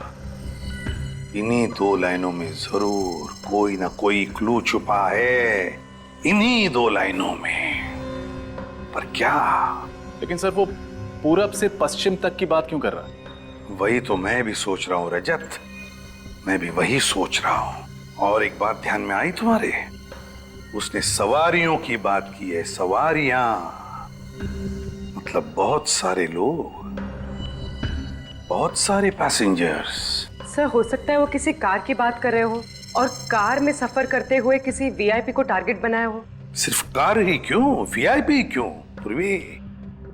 S14: इन्हीं 2 लाइनों में जरूर कोई ना कोई क्लू छुपा है, इन्हीं 2 लाइनों में। पर क्या?
S17: लेकिन सर वो पूरब से पश्चिम तक की बात क्यों कर रहा है?
S14: वही तो मैं भी सोच रहा हूँ रजत, मैं भी वही सोच रहा हूँ। और एक बात ध्यान में आई तुम्हारे, उसने सवारियों की बात की है। सवारियां मतलब बहुत सारे लोग, बहुत सारे पैसेंजर्स।
S15: सर हो सकता है वो किसी कार की बात कर रहे हो और कार में सफर करते हुए किसी वीआईपी को टारगेट बनाया हो।
S14: सिर्फ कार ही क्यों, वीआईपी क्यों? पूर्वी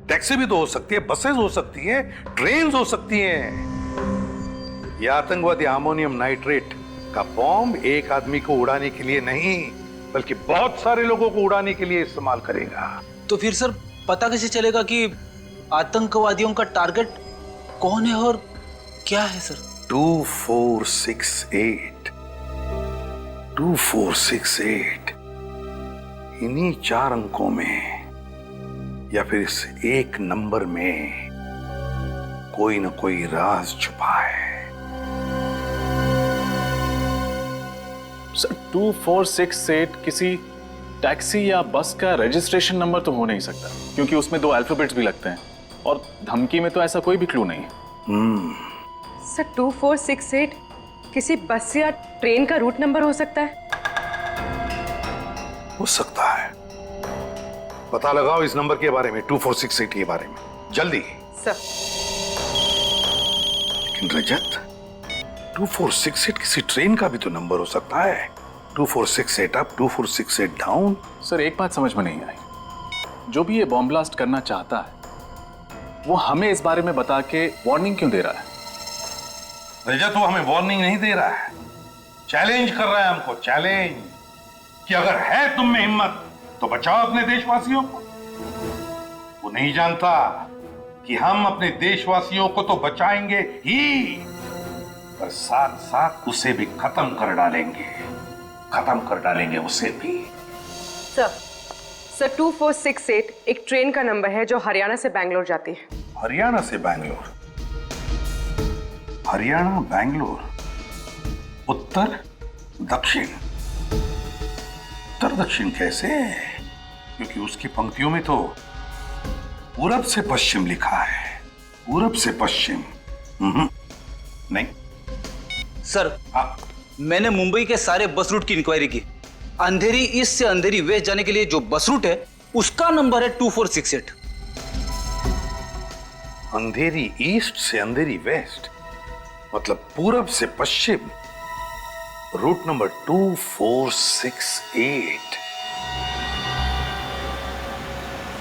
S14: टैक्सी भी तो हो सकती है, बसेस हो सकती है, ट्रेन हो सकती हैं। यह आतंकवादी अमोनियम नाइट्रेट का बॉम्ब एक आदमी को उड़ाने के लिए नहीं, बल्कि बहुत सारे लोगों को उड़ाने के लिए इस्तेमाल करेगा।
S16: तो फिर सर पता कैसे चलेगा कि आतंकवादियों का टारगेट कौन है और क्या है सर?
S14: 2468 2468 इन्हीं 4 अंकों में या फिर इस एक नंबर में कोई ना कोई राज छुपा है।
S17: सर 2468 किसी टैक्सी या बस का रजिस्ट्रेशन नंबर तो हो नहीं सकता, क्योंकि उसमें 2 अल्फाबेट्स भी लगते हैं और धमकी में तो ऐसा कोई भी क्लू नहीं है।
S15: सर 2468 किसी बस या ट्रेन का रूट नंबर हो सकता है?
S14: हो सकता है। पता लगाओ इस नंबर के बारे में, 2468 के बारे में, जल्दी।
S15: सर।
S14: लेकिन रजत 2468 किसी ट्रेन का भी तो नंबर हो सकता है। 2468 अप, 2468 डाउन।
S17: सर एक बात समझ में नहीं आई, जो भी ये बॉम्ब ब्लास्ट करना चाहता है वो हमें इस बारे में बता के वार्निंग क्यों दे रहा है?
S14: रजत वो हमें वार्निंग नहीं दे रहा है, चैलेंज कर रहा है हमको, चैलेंज कि अगर है तुम में हिम्मत तो बचाओ अपने देशवासियों को। वो नहीं जानता कि हम अपने देशवासियों को तो बचाएंगे ही, पर साथ साथ उसे भी खत्म कर डालेंगे उसे भी।
S15: सर 2468 एक ट्रेन का नंबर है जो हरियाणा से बैंगलोर जाती है।
S14: हरियाणा से बैंगलोर? हरियाणा बैंगलोर, उत्तर दक्षिण। उत्तर दक्षिण कैसे? क्योंकि उसकी पंक्तियों में तो पूरब से पश्चिम लिखा है। पूरब से पश्चिम नहीं
S16: सर। मैंने मुंबई के सारे बस रूट की इंक्वायरी की। अंधेरी ईस्ट से अंधेरी वेस्ट जाने के लिए जो बस रूट है उसका नंबर है 2468।
S14: अंधेरी ईस्ट से अंधेरी वेस्ट मतलब पूरब से पश्चिम, route number 2468।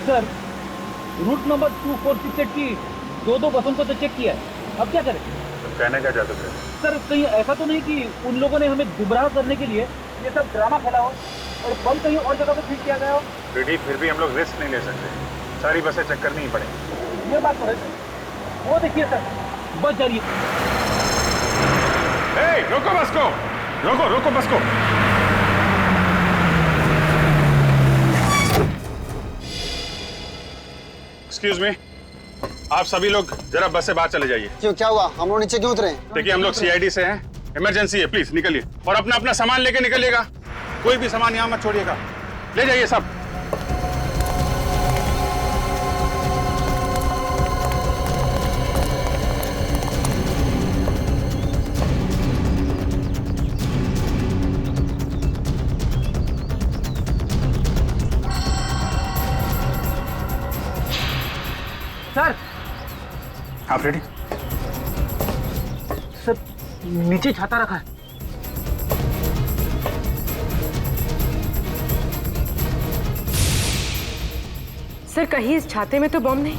S16: Sir route number 2468 की 2 बसों को तो चेक किया है, अब क्या करें?
S17: तो कहने क्या चाहते थे?
S16: सर कहीं ऐसा तो नहीं कि उन लोगों ने हमें गुमराह करने के लिए ये सब ड्रामा खेला हो और बम कहीं और जगह पे फिट किया गया हो?
S17: फिर भी हम लोग रिस्क नहीं ले सकते, सारी बसें चेक करनी ही पड़ेगी।
S16: ये बात तो है सर। वो देखिए सर बस जा रही है।
S17: रोको बस को, रोको बस को। एक्सक्यूज मी, आप सभी लोग जरा बस से बाहर चले जाइए।
S13: क्यों, क्या हुआ? हम लोग नीचे क्यों उतरे?
S17: देखिए हम लोग सीआईडी से हैं, इमरजेंसी है, प्लीज निकलिए और अपना अपना सामान लेके निकलिएगा। कोई भी सामान यहाँ मत छोड़िएगा, ले जाइए सब।
S16: सर।
S17: आप रेडी?
S16: सर नीचे छाता रखा है।
S15: सर कहीं इस छाते में तो बॉम्ब नहीं?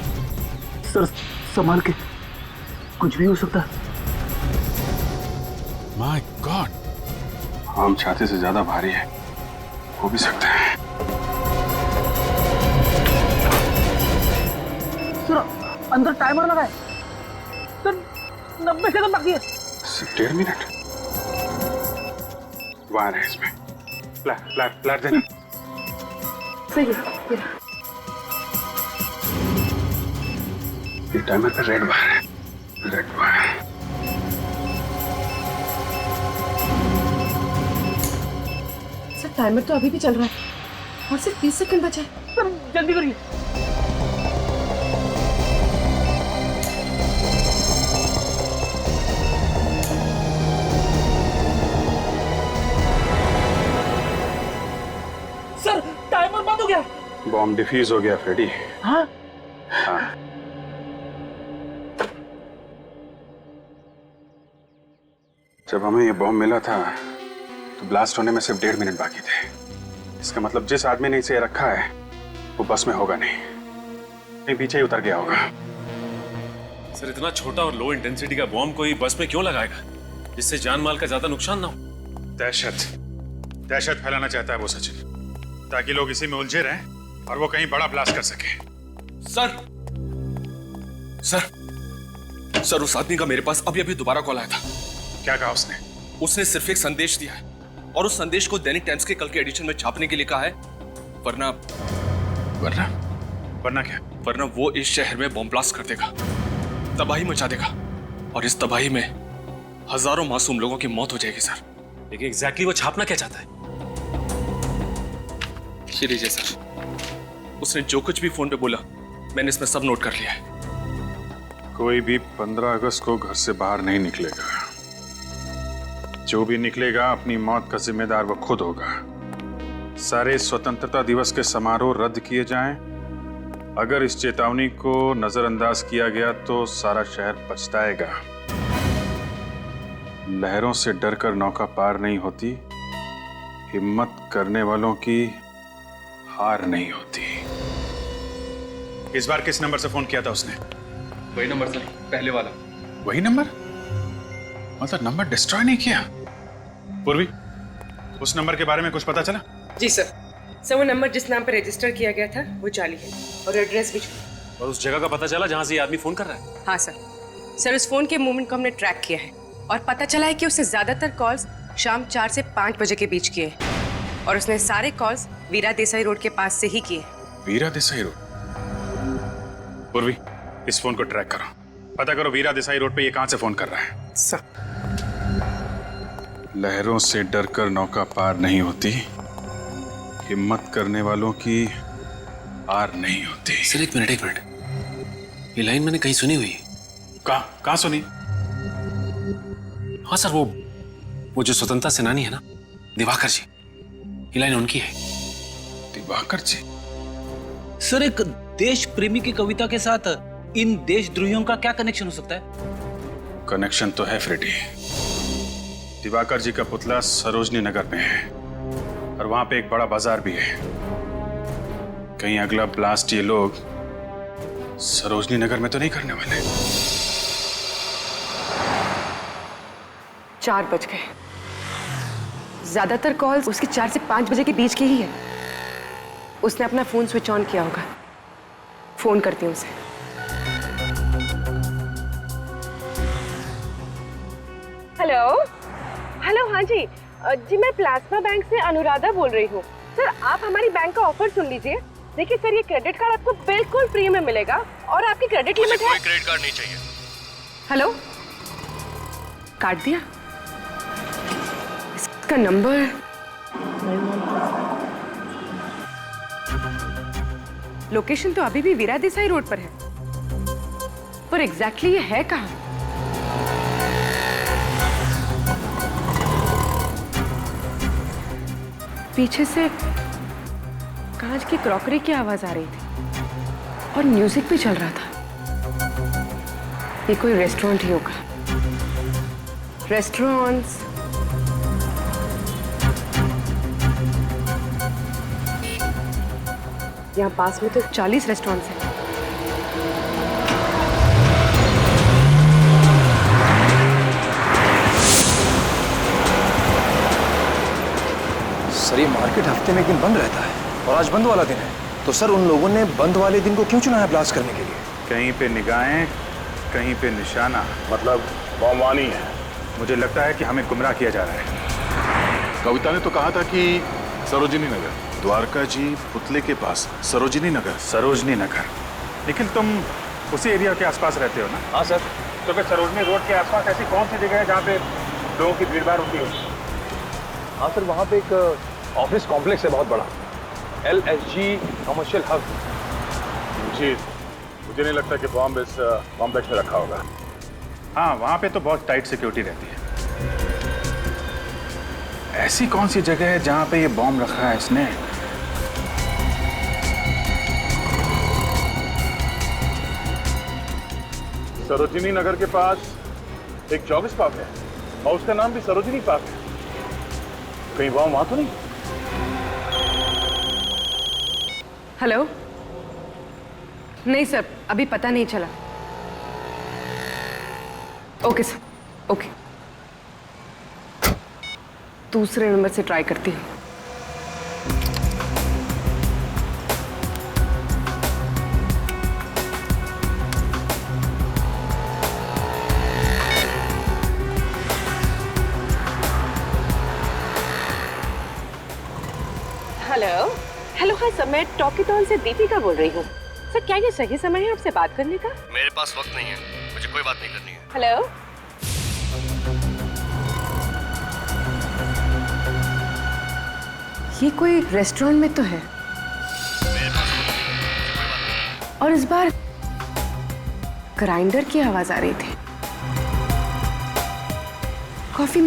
S16: सर संभाल के, कुछ भी हो सकता है।
S17: माय गॉड, आम छाते से ज्यादा भारी है, हो भी सकता है।
S16: सर अंदर टाइमर लगा है सर, 90 सेकंड बाकी है।
S17: सिर्फ 1.5 मिनट। वायर है इसमें, फ्लैट देना।
S15: सही है।
S17: ये टाइमर पे रेड वायर है, रेड वायर।
S15: सर टाइमर तो अभी भी चल रहा है और सिर्फ 30 सेकंड बचे हैं।
S16: सर जल्दी करिए। सर टाइमर बंद हो गया।
S17: बॉम्ब डिफ्यूज हो गया फ्रेडी।
S16: हाँ
S17: हाँ। जब हमें ये बॉम्ब मिला था तो ब्लास्ट होने में सिर्फ 1.5 मिनट बाकी थे। इसका मतलब जिस आदमी ने इसे रखा है वो बस में होगा नहीं, पीछे ही उतर गया होगा।
S9: सर इतना छोटा और लो इंटेंसिटी का बॉम्ब कोई बस में क्यों लगाएगा जिससे जान माल का ज्यादा नुकसान ना हो?
S17: दहशत फैलाना चाहता है वो सचिन, ताकि लोग इसी में उलझे रहें और वो कहीं बड़ा ब्लास्ट कर सके।
S20: सर उस आदमी का मेरे पास अभी अभी दोबारा कॉल आया था।
S17: क्या कहा उसने?
S20: उसने सिर्फ एक संदेश दिया है और उस संदेश को दैनिक टाइम्स के कल के एडिशन में छापने के लिए कहा है, वरना
S17: क्या?
S20: वरना वो इस शहर में बॉम्ब ब्लास्ट कर देगा, तबाही मचा देगा और इस तबाही में हजारों मासूम लोगों की मौत हो जाएगी सर।
S9: लेकिन एग्जैक्टली वो छापना क्या चाहता है?
S20: ये लीजिए सर, उसने जो कुछ भी फोन पे बोला मैंने इसमें सब नोट कर लिया है।
S17: कोई भी 15 अगस्त को घर से बाहर नहीं निकलेगा। जो भी निकलेगा अपनी मौत का जिम्मेदार वो खुद होगा। सारे स्वतंत्रता दिवस के समारोह रद्द किए जाएं। अगर इस चेतावनी को नजरअंदाज किया गया तो सारा शहर पछताएगा। लहरों से डरकर नौका पार नहीं होती, हिम्मत करने वालों की हार नहीं होती। इस बार किस नंबर से फोन किया था उसने?
S20: वही नंबर सर, पहले वाला।
S17: वही नंबर? मतलब नंबर डिस्ट्रॉय नहीं किया? पूर्वी, उस नंबर के बारे में कुछ पता चला?
S15: जी सर, वो नंबर जिस नाम पर रजिस्टर किया गया था वो जाली है और एड्रेस भी।
S9: और उस जगह का पता चला जहां से ये आदमी फोन कर रहा है?
S15: हाँ सर, उस फोन के मूवमेंट को हमने ट्रैक किया है और पता चला है कि उसने ज्यादातर कॉल्स शाम 4 से 5 बजे के बीच किए और उसने सारे कॉल्स वीरा देसाई रोड के पास से ही किए।
S17: वीरा देसाई रोड? पूर्वी, इस फोन को ट्रैक करो, पता करो वीरा देसाई रोड पे ये कहां से फोन कर रहा है।
S15: सर,
S17: लहरों से डरकर नौका पार नहीं होती, हिम्मत करने वालों की हार नहीं होती।
S20: सर एक मिनट, ये लाइन मैंने कहीं सुनी हुई है।
S17: कहाँ सुनी?
S20: हाँ सर, वो जो स्वतंत्रता सेनानी है ना, दिवाकर जी, ये लाइन उनकी है।
S17: दिवाकर जी?
S16: सर एक देश प्रेमी की कविता के साथ इन देशद्रोहियों का क्या कनेक्शन हो सकता है?
S17: कनेक्शन तो है फ्रेडी। दिवाकर जी का पुतला सरोजनी नगर में है और वहां पे एक बड़ा बाजार भी है। कहीं अगला ब्लास्ट ये लोग सरोजनी नगर में तो नहीं करने वाले?
S15: 4 बज गए। ज्यादातर कॉल्स उसके 4 से 5 बजे के बीच की ही है। उसने अपना फोन स्विच ऑन किया होगा। फोन करती हूँ उसे।
S11: हेलो, हाँ जी, मैं प्लाज्मा बैंक से अनुराधा बोल रही हूँ। सर आप हमारी बैंक का ऑफर सुन लीजिए। देखिए सर, ये क्रेडिट कार्ड आपको बिल्कुल फ्री में मिलेगा और आपकी क्रेडिट लिमिट है।
S21: कोई क्रेडिट कार्ड नहीं चाहिए।
S15: हेलो, काट दिया? इसका नंबर लोकेशन तो अभी भी वीरा देसाई रोड पर है, पर एग्जैक्टली ये है कहाँ? पीछे से कांच की क्रॉकरी की आवाज आ रही थी और म्यूजिक भी चल रहा था। ये कोई रेस्टोरेंट ही होगा। रेस्टोरेंट्स यहाँ पास में तो 40 रेस्टोरेंट्स हैं।
S5: सर ये मार्केट हफ्ते में एक दिन बंद रहता है और आज बंद वाला दिन है, तो सर उन लोगों ने बंद वाले दिन को क्यों चुना है ब्लास्ट करने के लिए?
S17: कहीं पे निगाहें, कहीं पे निशाना, मतलब बमवानी है। मुझे लगता है कि हमें गुमराह किया जा रहा है।
S7: कविता ने तो कहा था कि सरोजिनी नगर, द्वारका जी पुतले के पास सरोजिनी नगर।
S17: सरोजनी नगर, लेकिन तुम उसी एरिया के आसपास रहते हो ना?
S5: हाँ सर।
S17: तो फिर सरोजनी रोड के आसपास ऐसी कौन सी जगह है जहाँ पे लोगों की भीड़ भाड़ होती है?
S5: हाँ सर, वहाँ पे एक ऑफिस कॉम्प्लेक्स है बहुत बड़ा, LSG कमर्शियल हब।
S17: मुझे नहीं लगता कि बॉम्ब इस कॉम्प्लेक्स में रखा होगा। हाँ, वहाँ पे तो बहुत टाइट सिक्योरिटी रहती है। ऐसी कौन सी जगह है जहाँ पे ये बॉम्ब रखा है इसने? सरोजिनी नगर के पास एक जॉगिस पार्क है और उसका नाम भी सरोजिनी पार्क है। कहीं बॉम्ब वहां तो नहीं?
S15: हेलो, नहीं सर, अभी पता नहीं चला। Okay sir, okay. दूसरे नंबर से ट्राई करती हूँ।
S11: हेलो हेलो, हाँ सर, मैं टॉकीटॉन से दीपिका बोल रही हूँ। सर क्या ये सही समय है आपसे बात करने का?
S21: मेरे पास वक्त नहीं है, मुझे कोई बात नहीं करनी है।
S11: हेलो,
S15: ये कोई रेस्टोरेंट में तो है, और इस बार ग्राइंडर की आवाज आ रही थी। कॉफी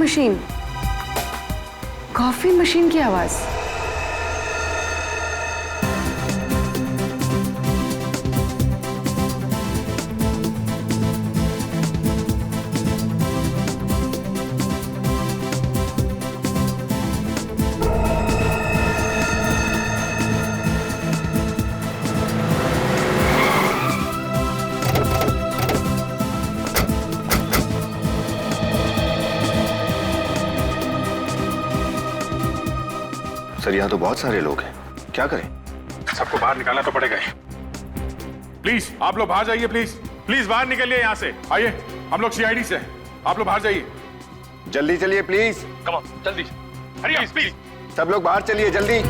S15: मशीन की आवाज।
S18: सर यहाँ तो बहुत सारे लोग हैं, क्या करें?
S17: सबको बाहर निकालना तो पड़ेगा ही। प्लीज आप लोग बाहर जाइए, प्लीज बाहर निकलिए यहाँ से। आइए, हम लोग CID से हैं, आप लोग बाहर जाइए।
S18: जल्दी चलिए प्लीज।
S17: कम ऑन, जल्दी। प्लीज
S18: सब लोग बाहर चलिए जल्दी।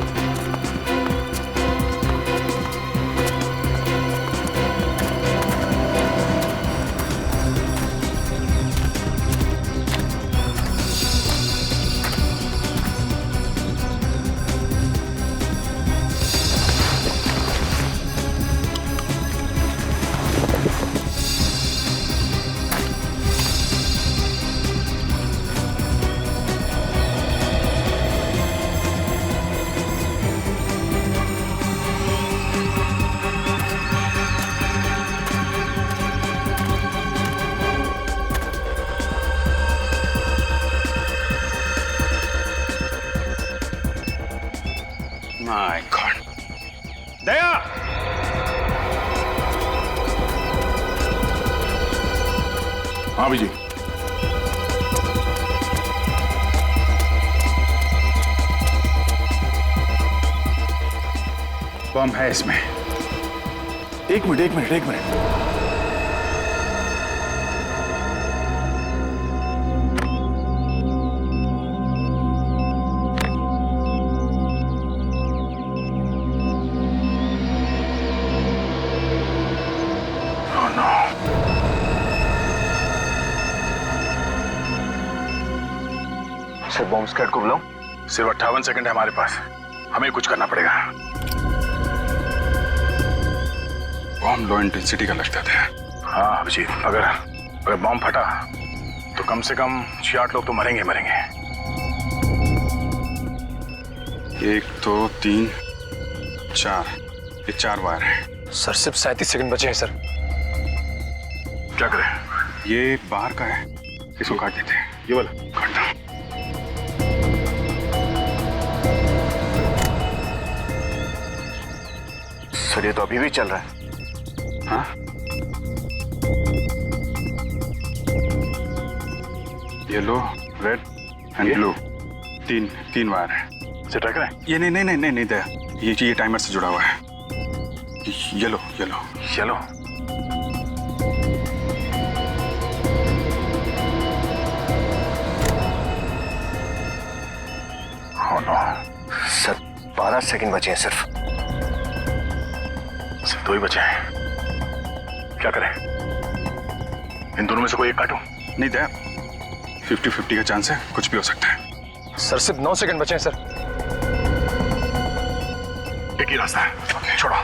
S17: My God. दया, हाँ विजय, बम है इसमें। एक मिनट।
S18: सर बॉम्ब स्क्वाड को बुलाओ।
S17: सिर्फ 58 सेकंड है हमारे पास, हमें कुछ करना पड़ेगा। बॉम्ब लो इंटेंसिटी का लगता था। हाँ अभिजीत, अगर बॉम्ब फटा तो कम से कम 6-8 लोग तो मरेंगे। 1 2 3 4, ये 4 वायर है।
S5: सर सिर्फ 37 सेकंड बचे हैं सर।
S17: क्या करें? ये बाहर का है, इसको काट देते हैं। ये वाला काटना।
S18: सर ये तो अभी भी चल रहा है।
S17: हाँ? येलो, रेड एंड ब्लू, तीन वायर है।
S7: इसे ट्राई करें?
S17: ये नहीं दया, ये टाइमर से जुड़ा हुआ है। Yellow.
S18: Oh no. Sir 12 second बचे हैं सिर्फ
S7: 2 ही बचे हैं। क्या करें? इन दोनों में से कोई एक काटूं?
S17: नहीं दया, 50-50 का चांस है, कुछ भी हो सकता है।
S5: सर सिर्फ 9 सेकंड बचे हैं सर।
S7: एक ही रास्ता है। ओके, छोड़ो।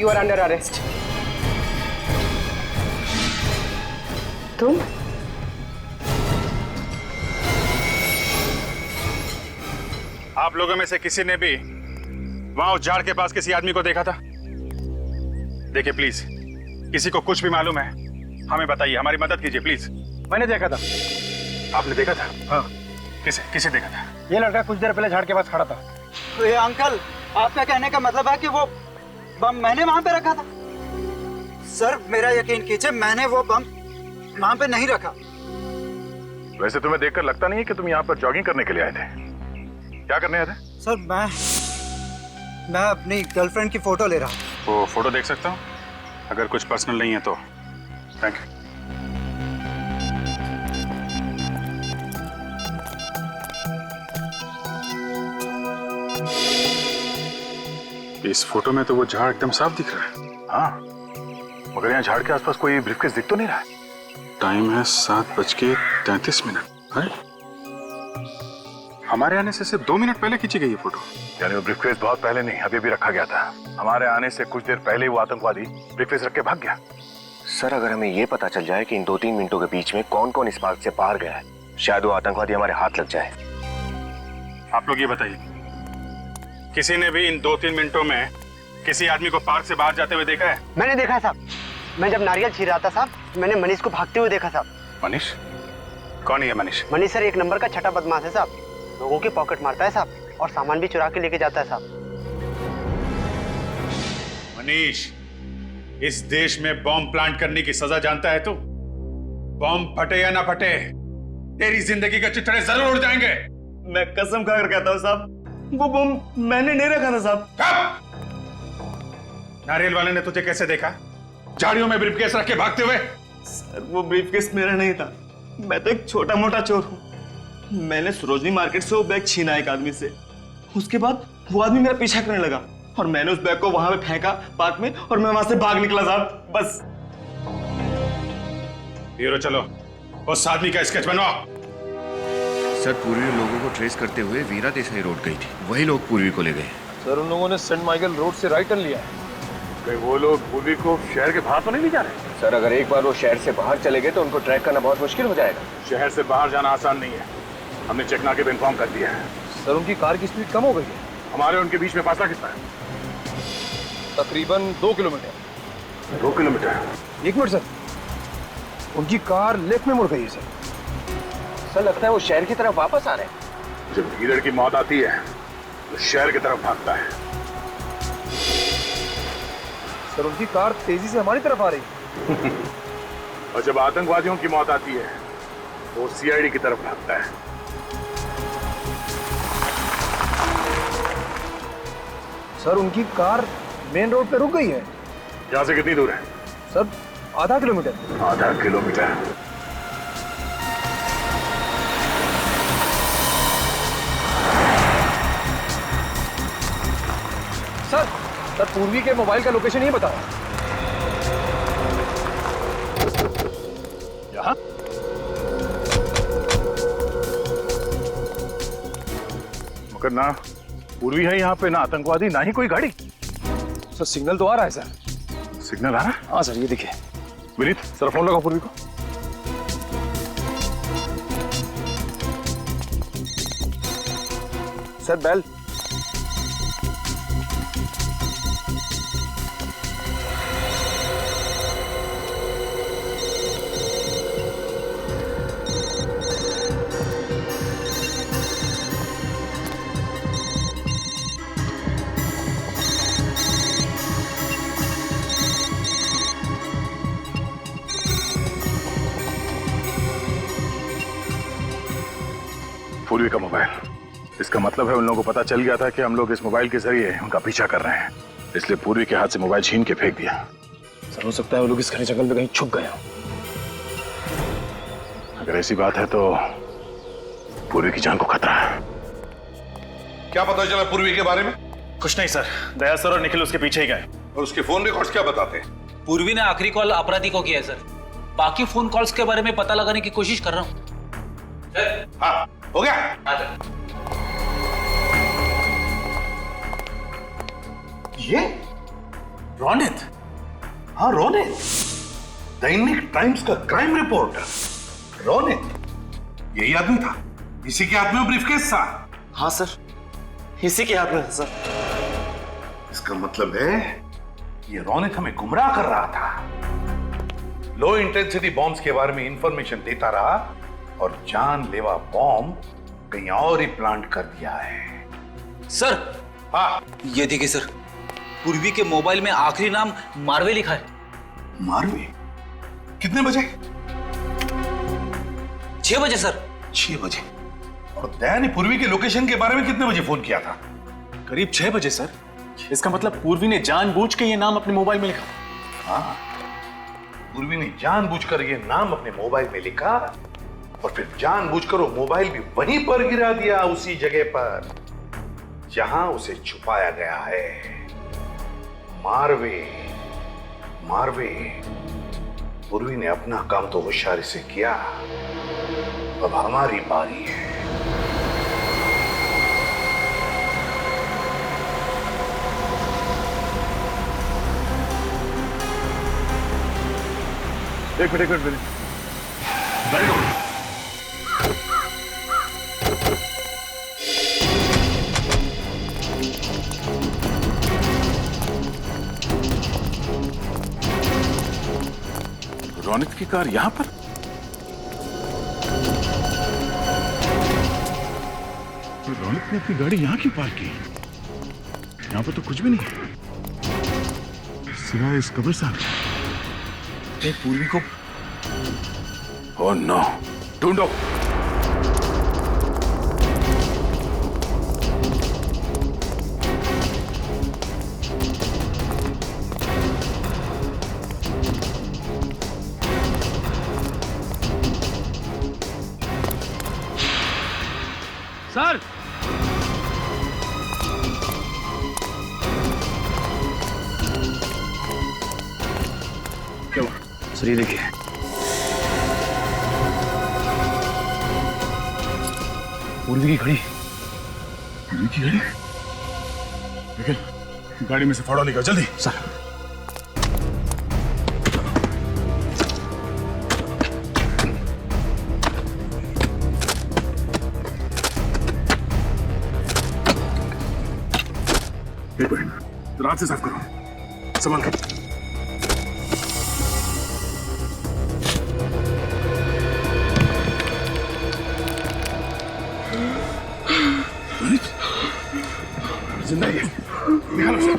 S15: You are under arrest. तुम?
S17: आप लोगों में से किसी ने भी वहां उस झाड़ के पास किसी आदमी को देखा था? देखिए प्लीज, किसी को कुछ भी मालूम है हमें बताइए, हमारी मदद कीजिए प्लीज।
S5: मैंने देखा था।
S17: आपने देखा था?
S5: हाँ।
S17: किसे देखा था?
S5: ये लड़का कुछ देर पहले झाड़ के पास खड़ा था।
S10: तो ये अंकल, आपका कहने का मतलब है कि वो बम मैंने वहां पे रखा था? सर मेरा यकीन कीजिए, मैंने वो बम वहां पे नहीं रखा।
S7: वैसे तुम्हें देखकर लगता नहीं है कि तुम यहाँ पर जॉगिंग करने के लिए आए थे। क्या करने आए थे?
S10: सर मैं अपनी गर्लफ्रेंड की फोटो ले रहा हूँ।
S17: वो फोटो देख सकता हूँ? अगर कुछ पर्सनल नहीं है तो थैंक यू। इस फोटो में तो वो झाड़ एकदम साफ दिख रहा है।
S7: हाँ, मगर यहाँ झाड़ के आसपास कोई ब्रीफकेस दिख तो नहीं रहा है।
S17: टाइम है 7:33। हमारे आने से सिर्फ 2 मिनट पहले खींची गई ये फोटो।
S7: यानी वो ब्रीफकेस बहुत पहले नहीं, अभी रखा गया था। हमारे आने से कुछ देर पहले वो आतंकवादी ब्रीफकेस रख के भाग गया।
S18: सर अगर हमें ये पता चल जाए कि इन 2-3 मिनटों के बीच में कौन कौन इस पार्क से बाहर गया है, शायद वो आतंकवादी हमारे हाथ लग जाए।
S17: आप लोग ये बताइए, किसी ने भी इन 2-3 मिनटों में किसी आदमी को पार्क से बाहर जाते हुए देखा है?
S10: मैंने देखा है साहब। मैं जब नारियल छील रहा था साहब, मैंने मनीष को भागते हुए देखा साहब।
S17: मनीष? कौन है ये मनीष?
S10: मनीष सर 1 नंबर का छठा बदमाश है साहब। लोगों की पॉकेट मारता है साहब और सामान भी चुरा के लेके जाता है साहब।
S17: मनीष, इस देश में बॉम्ब प्लांट करने की सजा जानता है तू? बॉम्ब फटे या ना फटे, तेरी जिंदगी के चिथड़े जरूर उड़ जाएंगे।
S13: मैं कसम खाकर कहता हूँ साहब, वो बॉम्ब मैंने नहीं रखा था साहब।
S17: नारियल वाले ने तुझे कैसे देखा झाड़ियों में ब्रीफकेस रख के भागते हुए?
S13: सर वो ब्रीफकेस मेरा नहीं था, मैं तो एक छोटा मोटा चोर हूँ। मैंने सरोजनी मार्केट से वो बैग छीना एक आदमी से, उसके बाद वो आदमी मेरा पीछा करने लगा और मैंने उस बैग को वहां पे फेंका पार्क में और मैं वहां से भाग निकला साहब, बस।
S17: हीरो चलो, उस आदमी का स्केच बनवाओ।
S19: सर पूर्वी लोगों को ट्रेस करते हुए वीरा देसाई रोड गई थी, वही लोग पूर्वी को ले गए।
S5: सर उन लोगों ने सेंट माइकल रोड से राइट टर्न लिया है।
S7: वो लोग पूर्वी को शहर के बाहर तो नहीं ले जा रहे?
S18: सर अगर एक बार वो शहर से बाहर चले गए तो उनको ट्रैक करना बहुत मुश्किल हो जाएगा।
S7: शहर से बाहर जाना आसान नहीं है, हमने चेकनाके पे इन्फॉर्म कर दिया है।
S5: सर उनकी कार की स्पीड कम हो गई है।
S7: हमारे उनके बीच में फासला कितना है?
S5: तकरीबन 2 किलोमीटर।
S7: 2 किलोमीटर?
S5: 1 मिनट सर, उनकी कार लेफ्ट में मुड़ गई है सर।
S18: सर लगता है वो शहर की तरफ वापस आ रहे हैं।
S7: जब लीडर की मौत आती है तो शहर की तरफ भागता है।
S5: सर उनकी कार तेजी से हमारी तरफ आ रही है।
S7: और जब आतंकवादियों की मौत आती है वो सीआईडी की तरफ भागता है।
S5: सर उनकी कार मेन रोड पे रुक गई है।
S7: यहाँ से कितनी दूर है?
S5: सर आधा किलोमीटर।
S7: आधा किलोमीटर?
S5: सर पूर्वी के मोबाइल का लोकेशन नहीं बता रहा।
S7: यहाँ? मगर ना पूर्वी है यहाँ पे, ना आतंकवादी, ना ही कोई गाड़ी।
S5: सर सिग्नल तो आ रहा है सर।
S7: सिग्नल आ रहा है?
S5: हाँ सर, ये देखिए।
S7: विनीत सर फोन लगाओ पूर्वी को।
S5: Sir bell.
S7: पूर्वी का मोबाइल। इसका मतलब है उन लोगों को पता चल गया था कि हम लोग इस मोबाइल के जरिए उनका पीछा कर रहे हैं, इसलिए पूर्वी के हाथ से मोबाइल छीन के फेंक दिया।
S5: सर हो सकता है वो लोग इस घने जंगल में कहीं छुप गए हों।
S7: अगर ऐसी बात है तो पूर्वी की जान को खतरा है।
S14: क्या पता चला पूर्वी के बारे में?
S13: कुछ नहीं सर, दया सर और निखिल उसके पीछे ही गए।
S14: और उसके फोन रिकॉर्ड्स क्या बताते हैं?
S16: पूर्वी ने आखिरी कॉल अपराधी को किया है सर। बाकी फोन कॉल्स के बारे में पता लगाने की कोशिश कर रहा हूँ।
S14: हाँ हो गया। ये रोनित? हाँ रोनित, दैनिक टाइम्स का क्राइम रिपोर्टर रोनित। यही आदमी था, इसी के हाथ में ब्रीफकेस था।
S13: हाँ सर, इसी के हाथ में था सर।
S14: इसका मतलब है ये रोनित हमें गुमराह कर रहा था। लो इंटेंसिटी बॉम्ब्स के बारे में इंफॉर्मेशन देता रहा और जानलेवा बॉम्ब कहीं और ही प्लांट कर दिया है।
S16: सर
S14: हाँ
S16: ये देखिए सर, पूर्वी के मोबाइल में आखिरी नाम मारवे लिखा है।
S14: मारवे? कितने बजे?
S16: 6 बजे सर।
S14: 6 बजे? और दया ने पूर्वी के लोकेशन के बारे में कितने बजे फोन किया था?
S13: करीब 6 बजे सर। इसका मतलब पूर्वी ने जानबूझ के ये नाम अपने मोबाइल में लिखा।
S14: हाँ, पूर्वी ने जानबूझकर ये नाम अपने मोबाइल में लिखा और फिर जानबूझकर वो मोबाइल भी वहीं पर गिरा दिया, उसी जगह पर जहां उसे छुपाया गया है। मारवे, मारवे। पूर्वी ने अपना काम तो होशियारी से किया, अब हमारी बारी है।
S7: एक मिनट वेरी गुड। रोनित की कार यहां पर? रोनित ने अपनी गाड़ी यहां क्यों पार्क की? यहां पर तो कुछ भी नहीं है सिवाय इस कब्रिस्तान।
S13: पूर्वी को
S7: ओह नो, ढूंढो।
S16: सर
S7: क्या हुआ?
S16: सर ये देखिए,
S7: पूर्वी की घड़ी। पूर्वी की घड़ी? निखिल, गाड़ी में से फाड़ा निकाल जल्दी।
S16: सर
S7: एक मिनट, रात से साफ करो, संभाल कर। जिंदा ही है, निकालो उसे।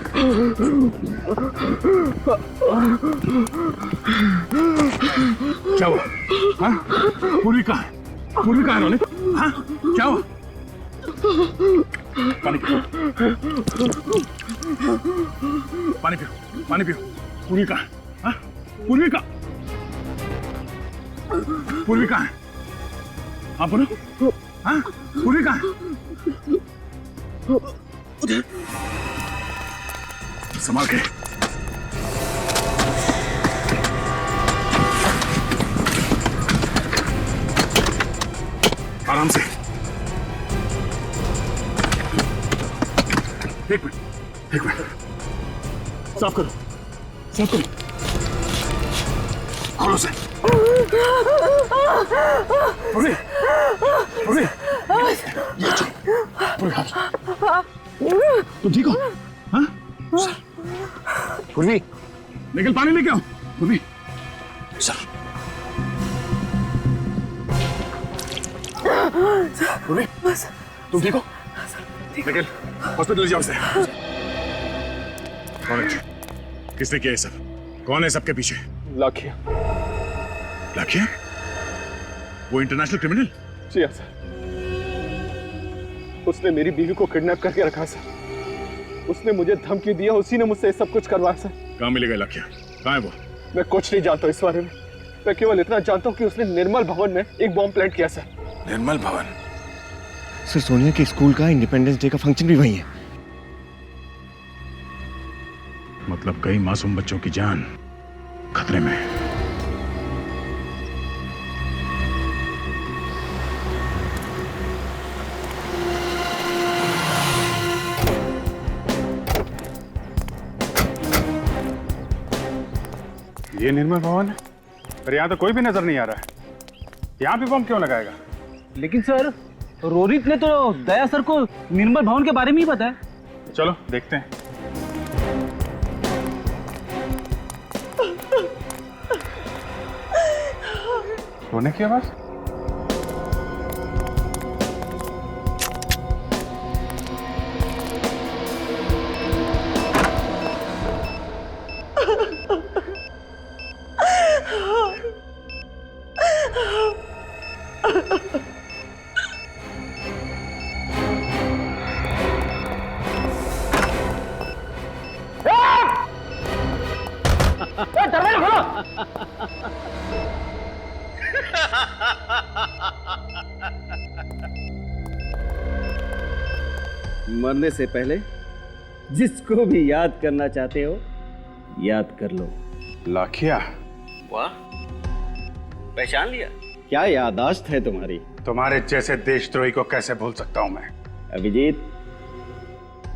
S7: क्या हुआ? हाँ? पूर्वी कहाँ है? पूर्वी कहाँ है रोनित? हाँ? क्या हुआ? पानी पियो, पानी पियो, पानी पियो। पूर्वी कहाँ है? हाँ? पूर्वी कहाँ? पूर्वी कहाँ है? हाँ बोलो। हाँ? पूर्वी कहाँ है? संभाल के। आराम से। एक मिनट। साफ करो। खोलो से। पूर्वी। ये चलो। पूर्वी हाथ। तुम ठीक हो? हाँ? पूर्वी, निकल पानी लेके आओ। पूर्वी। सर। पूर्वी, तुम ठीक हो? निकल, हॉस्पिटल ले जाओ इसे। कौन है? किसने किया ये सब? कौन है सबके पीछे?
S5: लाखिया।
S7: लाखिया? वो इंटरनेशनल क्रिमिनल?
S5: जी हाँ सर। उसने मेरी बीवी को किडनैप करके रखा सर। उसने मुझे धमकी दिया, उसी ने मुझसे सब कुछ करवाया सर।
S7: कहाँ मिलेगा लाखिया? कहाँ है वो?
S5: मैं कुछ नहीं जानता इस बारे में। मैं केवल इतना जानता हूँ कि उसने निर्मल भवन में एक बॉम्ब प्लांट किया सर।
S7: निर्मल भवन?
S19: सर सोनिया के स्कूल का इंडिपेंडेंस डे का फंक्शन भी वही है।
S7: मतलब कई मासूम बच्चों की जान खतरे में है।
S17: ये निर्मल भवन है, पर यहाँ तो कोई भी नजर नहीं आ रहा है। यहाँ पे बम क्यों लगाएगा?
S16: लेकिन सर, रोहित ने तो दया सर को निर्मल भवन के बारे में ही बताया।
S17: चलो देखते हैं। रोने की आवाज?
S16: दरवाजा खोलो।
S1: मरने से पहले जिसको भी याद करना चाहते हो याद कर लो।
S17: लाखिया।
S1: वाह, पहचान लिया? क्या याददाश्त है तुम्हारी।
S17: तुम्हारे जैसे देशद्रोही को कैसे भूल सकता हूं मैं?
S1: अभिजीत,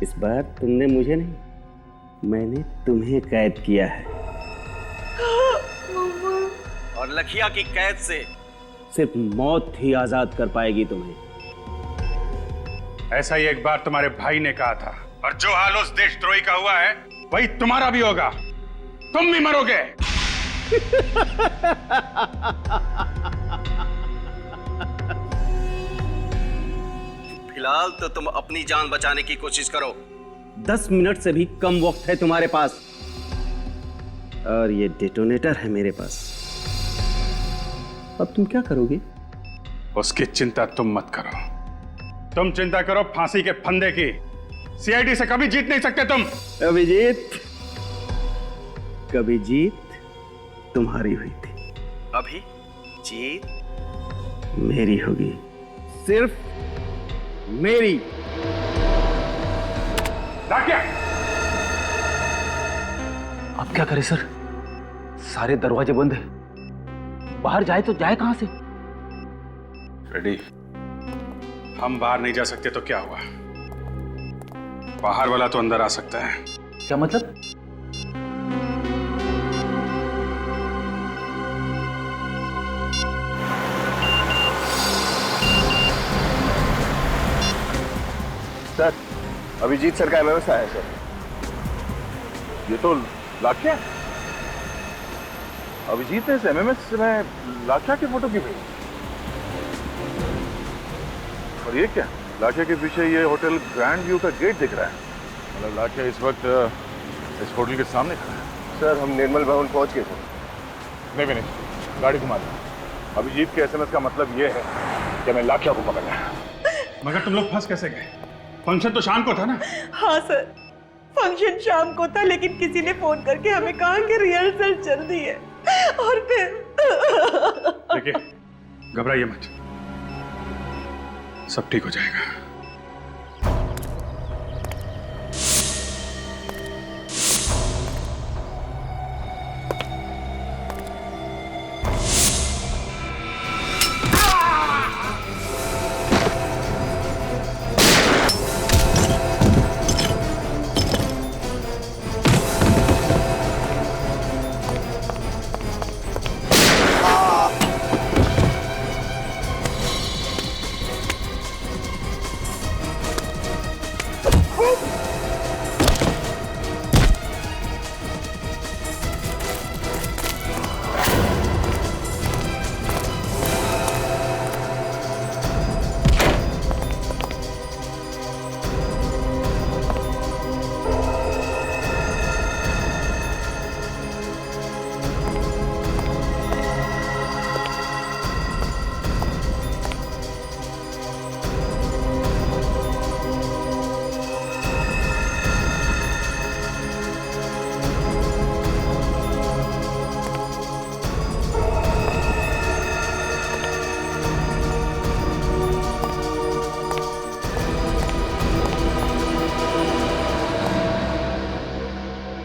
S1: इस बार तुमने मुझे नहीं, मैंने तुम्हें कैद किया है।
S2: और लखिया की कैद से
S1: सिर्फ मौत ही आजाद कर पाएगी तुम्हें।
S17: ऐसा ही एक बार तुम्हारे भाई ने कहा था, और जो हाल उस देशद्रोही का हुआ है वही तुम्हारा भी होगा। तुम भी मरोगे।
S2: फिलहाल तो तुम अपनी जान बचाने की कोशिश करो।
S1: 10 मिनट से भी कम वक्त है तुम्हारे पास, और ये डेटोनेटर है मेरे पास। अब तुम क्या करोगे?
S17: उसकी चिंता तुम मत करो। तुम चिंता करो फांसी के फंदे की। सीआईडी से कभी जीत नहीं सकते तुम।
S1: अभिजीत, कभी जीत तुम्हारी हुई थी,
S2: अभी जीत
S1: मेरी होगी, सिर्फ मेरी।
S16: अब क्या करें सर? सारे दरवाजे बंद है। बाहर जाए तो जाए कहां से?
S17: रेडी? हम बाहर नहीं जा सकते तो क्या हुआ? बाहर वाला तो अंदर आ सकता है।
S16: क्या मतलब?
S5: सर, अभिजीत सर का एमएमएस आया है सर। ये तो लाखिया। अभिजीत ने इस एमएमएस में लाखिया की फोटो क्यों भेजी? और ये क्या? लाखिया के पीछे ये होटल ग्रैंड व्यू का गेट दिख रहा है। मतलब लाखिया इस वक्त इस होटल के सामने खड़ा है। सर, हम निर्मल भवन पहुंच गए थे। नहीं, गाड़ी घुमा दो। अभिजीत के एसएमएस का मतलब ये है कि हमें लाखिया को पकड़ना है।
S17: मगर तुम लोग फंस कैसे गए? फंक्शन तो शाम को था ना?
S23: हाँ सर, फंक्शन शाम को था, लेकिन किसी ने फोन करके हमें कहा कि रिहर्सल चल रही है। और फिर
S17: देखिए, घबराइए मत, सब ठीक हो जाएगा।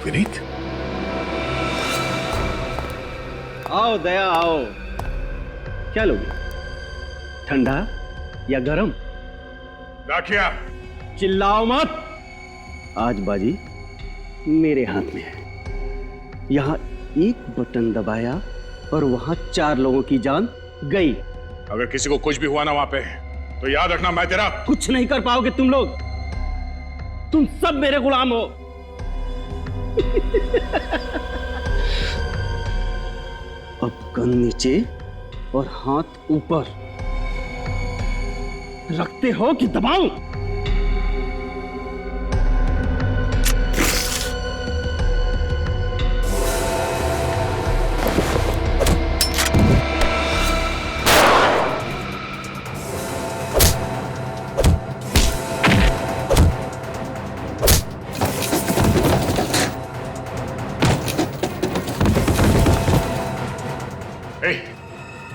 S14: विनीत,
S1: आओ दया आओ। क्या लोगे, ठंडा या गरम?
S14: लाठिया।
S1: चिल्लाओ मत, आज बाजी मेरे हाथ में है। यहां एक बटन दबाया और वहां 4 लोगों की जान गई।
S14: अगर किसी को कुछ भी हुआ ना वहां पे, तो याद रखना मैं तेरा
S1: कुछ नहीं कर पाओगे तुम लोग। तुम सब मेरे गुलाम हो। अब गन नीचे और हाथ ऊपर रखते हो कि दबाऊं?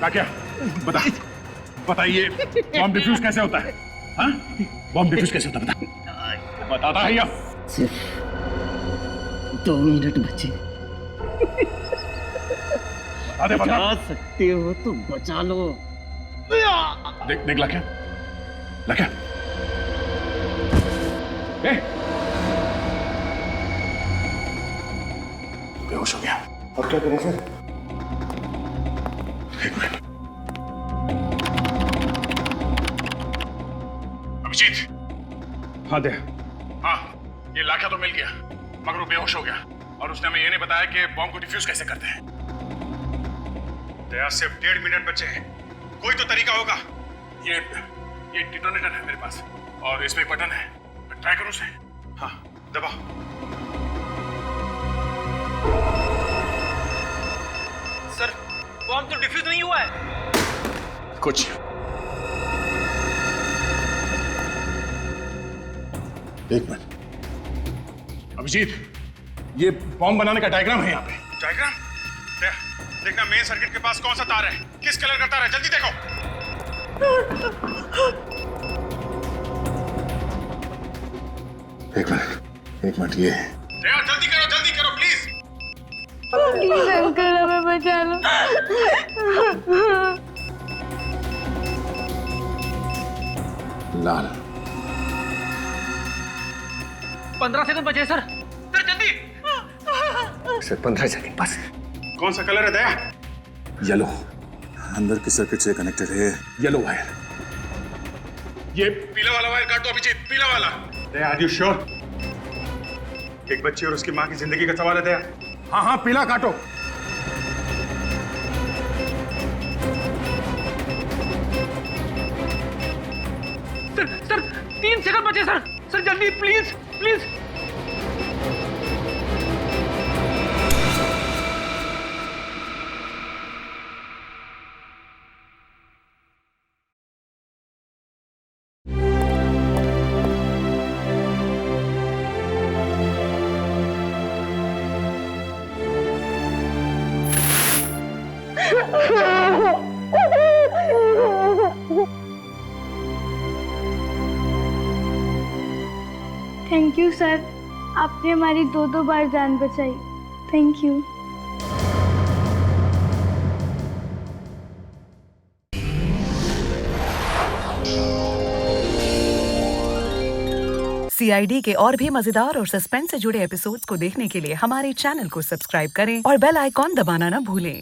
S14: क्या बताइए, बॉम्ब डिफ्यूज कैसे होता है? हाँ, बॉम्ब डिफ्यूज कैसे होता है? बताता है या?
S1: सिर्फ 2 मिनट बचे। बचा सकते हो तो बचा लो।
S14: देख लाख्या, लाख्या, बेहोश हो गया।
S5: अब क्या करें सर?
S14: एक मिनट। अभिजीत।
S1: हाँ दया।
S14: हाँ, ये लाख्या तो मिल गया, मगर वो बेहोश हो गया और उसने हमें ये नहीं बताया कि बॉम्ब को डिफ्यूज कैसे करते हैं। दया, सिर्फ 1.5 मिनट बचे हैं, कोई तो तरीका होगा। ये डिटोनेटर है मेरे पास और इसमें एक बटन है, ट्राई करो उसे। हाँ, दबाओ।
S10: सर, बॉम्ब तो डिफ्यूज नहीं हुआ है।
S14: कुछ एक मिनट। अभिजीत, ये बॉम्ब बनाने का डायग्राम है यहाँ पे। डायग्राम? देखना मेन सर्किट के पास कौन सा तार है, किस कलर का तार है, जल्दी देखो। एक मिनट ये जल्दी करो प्लीज।
S3: प्लीज अंकल, हमें बचा लो।
S10: 15 सेकंड बचे सर जल्दी।
S18: सिर्फ 15 सेकंड बस।
S14: कौन सा कलर है दया?
S5: येलो। अंदर की सर्किट से कनेक्टेड है येलो वायर।
S14: ये पीला वाला वायर काट दो अभिजीत, पीला वाला। दया, आर यू श्योर? एक बच्ची और उसकी माँ की जिंदगी का सवाल है दया। हाँ, पीला काटो।
S10: सर 3 सेकंड बचे सर जल्दी प्लीज।
S3: थैंक यू सर, आपने हमारी 2 बार जान बचाई। Thank you.
S4: CID के और भी मजेदार और सस्पेंस से जुड़े एपिसोड्स को देखने के लिए हमारे चैनल को सब्सक्राइब करें और बेल आइकॉन दबाना ना भूलें।